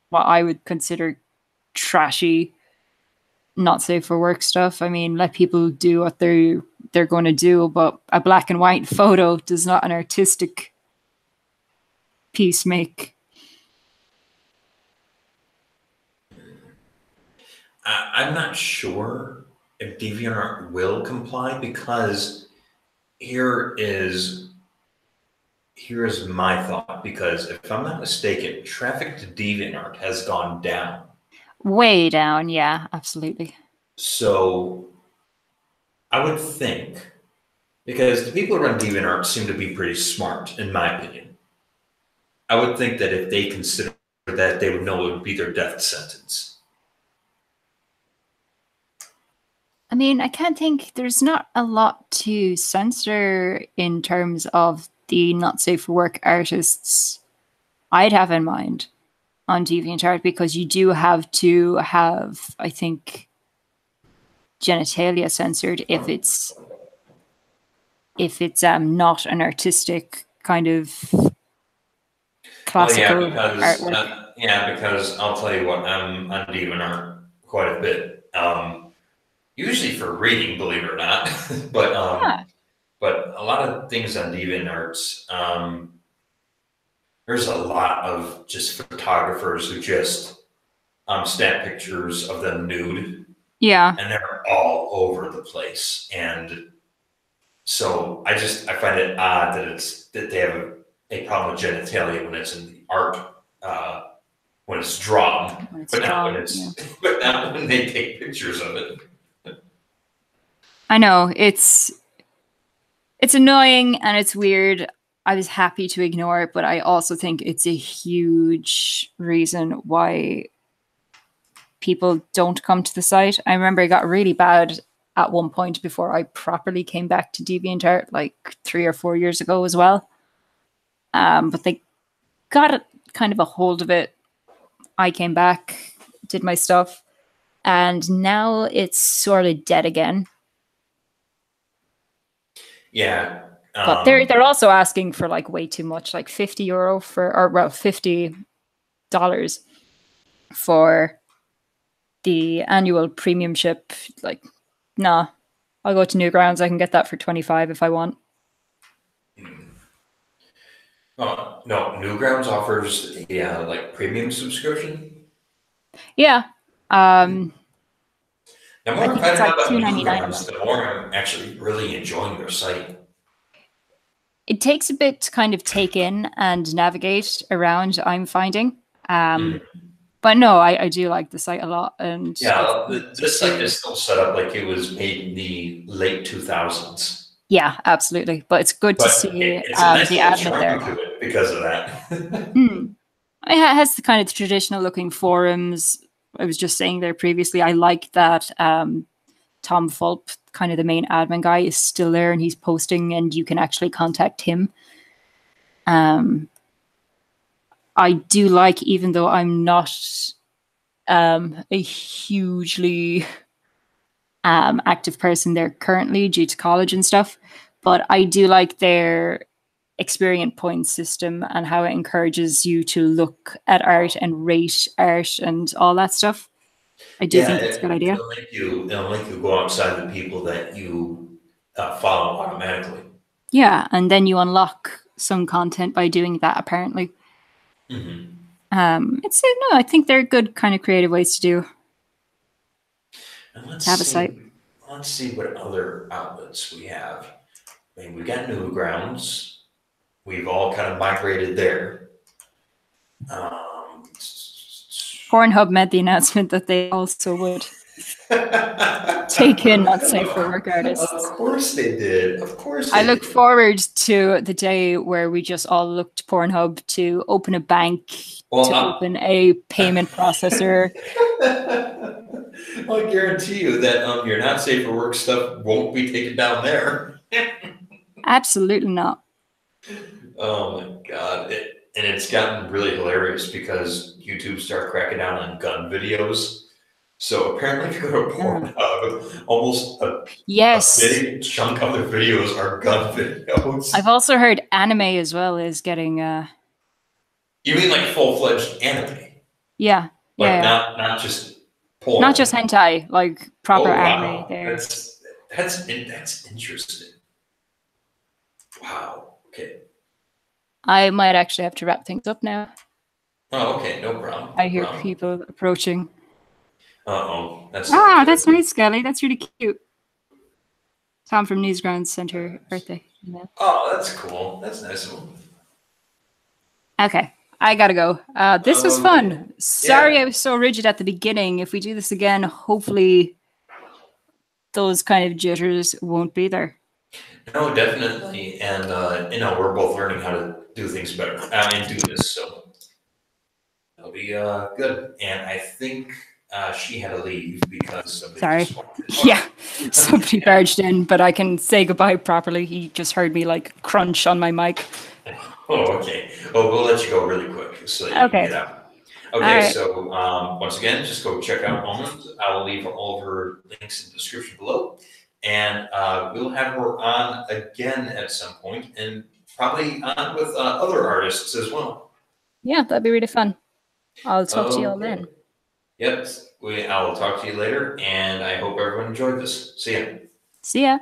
[SPEAKER 2] what I would consider trashy, not safe for work stuff. I mean, let people do what they're going to do, but a black and white photo does not an artistic piece make.
[SPEAKER 1] I'm not sure if DeviantArt will comply because here's my thought. Because if I'm not mistaken, traffic to DeviantArt has gone down.
[SPEAKER 2] Way down, yeah, absolutely.
[SPEAKER 1] So I would think, because the people who run DeviantArt seem to be pretty smart, in my opinion. I would think that if they consider that, they would know it would be their death sentence.
[SPEAKER 2] I mean, I can't think there's not a lot to censor in terms of the not safe for work artists I'd have in mind on DeviantArt, because you do have to have, I think, genitalia censored if it's not an artistic kind of classical artwork.
[SPEAKER 1] Because I'll tell you what, I'm on DeviantArt quite a bit. Usually for reading, believe it or not, but a lot of things on DeviantArt, there's a lot of just photographers who just snap pictures of them nude.
[SPEAKER 2] Yeah.
[SPEAKER 1] And they're all over the place. And so I find it odd that they have a problem with genitalia when it's in the art, when it's drawn, but not when they take pictures of it.
[SPEAKER 2] I know it's annoying and it's weird. I was happy to ignore it, but I also think it's a huge reason why people don't come to the site. I remember it got really bad at one point before I properly came back to DeviantArt, like 3 or 4 years ago as well. But they got kind of a hold of it. I came back, did my stuff, and now it's sort of dead again.
[SPEAKER 1] Yeah,
[SPEAKER 2] But they're also asking for like way too much, like €50 for, or well, $50 for the annual premiumship. Like, nah, I'll go to Newgrounds. I can get that for 25 if I want.
[SPEAKER 1] Oh, no, Newgrounds offers a like premium subscription.
[SPEAKER 2] Yeah.
[SPEAKER 1] The
[SPEAKER 2] I
[SPEAKER 1] more I'm
[SPEAKER 2] think it's
[SPEAKER 1] finding
[SPEAKER 2] like
[SPEAKER 1] out about
[SPEAKER 2] $2.99 a
[SPEAKER 1] Newgrounds,
[SPEAKER 2] month.
[SPEAKER 1] the more I'm actually really enjoying their site.
[SPEAKER 2] It takes a bit to kind of take in and navigate around, I'm finding.
[SPEAKER 1] Mhm.
[SPEAKER 2] But no, I do like the site a lot, and it's
[SPEAKER 1] Yeah,
[SPEAKER 2] good
[SPEAKER 1] this site
[SPEAKER 2] to.
[SPEAKER 1] is still set up like it was made in the late 2000s.
[SPEAKER 2] Yeah, absolutely. But it's good to
[SPEAKER 1] But
[SPEAKER 2] see
[SPEAKER 1] it's a nice
[SPEAKER 2] the
[SPEAKER 1] little
[SPEAKER 2] admin
[SPEAKER 1] charm
[SPEAKER 2] there.
[SPEAKER 1] to it because of that.
[SPEAKER 2] Hmm. It has the kind of traditional looking forums. I was just saying there previously, I like that Tom Fulp, kind of the main admin guy, is still there and he's posting and you can actually contact him. I do like, even though I'm not a hugely active person there currently due to college and stuff, but I do like their experience point system and how it encourages you to look at art and rate art and all that stuff. I do
[SPEAKER 1] Yeah,
[SPEAKER 2] think it's a good idea.
[SPEAKER 1] it'll make you go outside the people that you follow automatically.
[SPEAKER 2] Yeah, and then you unlock some content by doing that. Apparently,
[SPEAKER 1] Hmm.
[SPEAKER 2] it's no. I think they're good kind of creative ways to do
[SPEAKER 1] And
[SPEAKER 2] to have a site.
[SPEAKER 1] let's see what other outlets we have. I mean, we got Newgrounds. We've all kind of migrated there. Um,
[SPEAKER 2] Pornhub made the announcement that they also would take in not safe for work
[SPEAKER 1] Of
[SPEAKER 2] artists.
[SPEAKER 1] course they did. Of course
[SPEAKER 2] I
[SPEAKER 1] they
[SPEAKER 2] look
[SPEAKER 1] did.
[SPEAKER 2] forward to the day where we just all look to Pornhub to open a bank,
[SPEAKER 1] Well,
[SPEAKER 2] to open a payment processor.
[SPEAKER 1] I'll guarantee you that your not safe for work stuff won't be taken down there.
[SPEAKER 2] Absolutely not.
[SPEAKER 1] Oh my God. And it's gotten really hilarious because YouTube started cracking down on gun videos. So apparently, if you go to
[SPEAKER 2] Yeah.
[SPEAKER 1] Pornhub, almost a
[SPEAKER 2] Yes.
[SPEAKER 1] big chunk of the videos are gun videos.
[SPEAKER 2] I've also heard anime as well is getting
[SPEAKER 1] You mean like full-fledged anime?
[SPEAKER 2] yeah, yeah,
[SPEAKER 1] Like
[SPEAKER 2] yeah.
[SPEAKER 1] not just
[SPEAKER 2] Not just
[SPEAKER 1] porn?
[SPEAKER 2] hentai, like proper
[SPEAKER 1] Oh
[SPEAKER 2] anime
[SPEAKER 1] wow,
[SPEAKER 2] there.
[SPEAKER 1] that's interesting. Wow. Okay.
[SPEAKER 2] I might actually have to wrap things up now.
[SPEAKER 1] Oh, okay. No problem.
[SPEAKER 2] I
[SPEAKER 1] No
[SPEAKER 2] hear
[SPEAKER 1] problem.
[SPEAKER 2] people approaching.
[SPEAKER 1] Uh-oh. That's not
[SPEAKER 2] Ah,
[SPEAKER 1] good.
[SPEAKER 2] that's nice, Skelly. That's really cute. Tom from Newsgrounds sent her birthday email.
[SPEAKER 1] Oh, that's cool. That's nice of them.
[SPEAKER 2] Okay, I gotta go. This was
[SPEAKER 1] Okay.
[SPEAKER 2] fun. Sorry I
[SPEAKER 1] Yeah.
[SPEAKER 2] was so rigid at the beginning. If we do this again, hopefully those kind of jitters won't be there.
[SPEAKER 1] No, definitely. And we're both learning how to do things better and do this, so it'll be good. And I think she had to leave because somebody
[SPEAKER 2] Sorry.
[SPEAKER 1] just walked in.
[SPEAKER 2] Yeah,
[SPEAKER 1] Okay.
[SPEAKER 2] somebody barged in, but I can say goodbye properly. He just heard me like crunch on my mic.
[SPEAKER 1] Oh, okay. Oh, we'll let you go really quick so that you can
[SPEAKER 2] Okay.
[SPEAKER 1] get out.
[SPEAKER 2] All
[SPEAKER 1] Okay,
[SPEAKER 2] right.
[SPEAKER 1] so once again, just go check out Omen. I'll leave all of her links in the description below. And we'll have her on again at some point and probably on with other artists as well.
[SPEAKER 2] Yeah, that'd be really fun. I'll talk to you all
[SPEAKER 1] Okay.
[SPEAKER 2] then.
[SPEAKER 1] Yep. I will talk to you later, and I hope everyone enjoyed this. See ya.
[SPEAKER 2] See ya.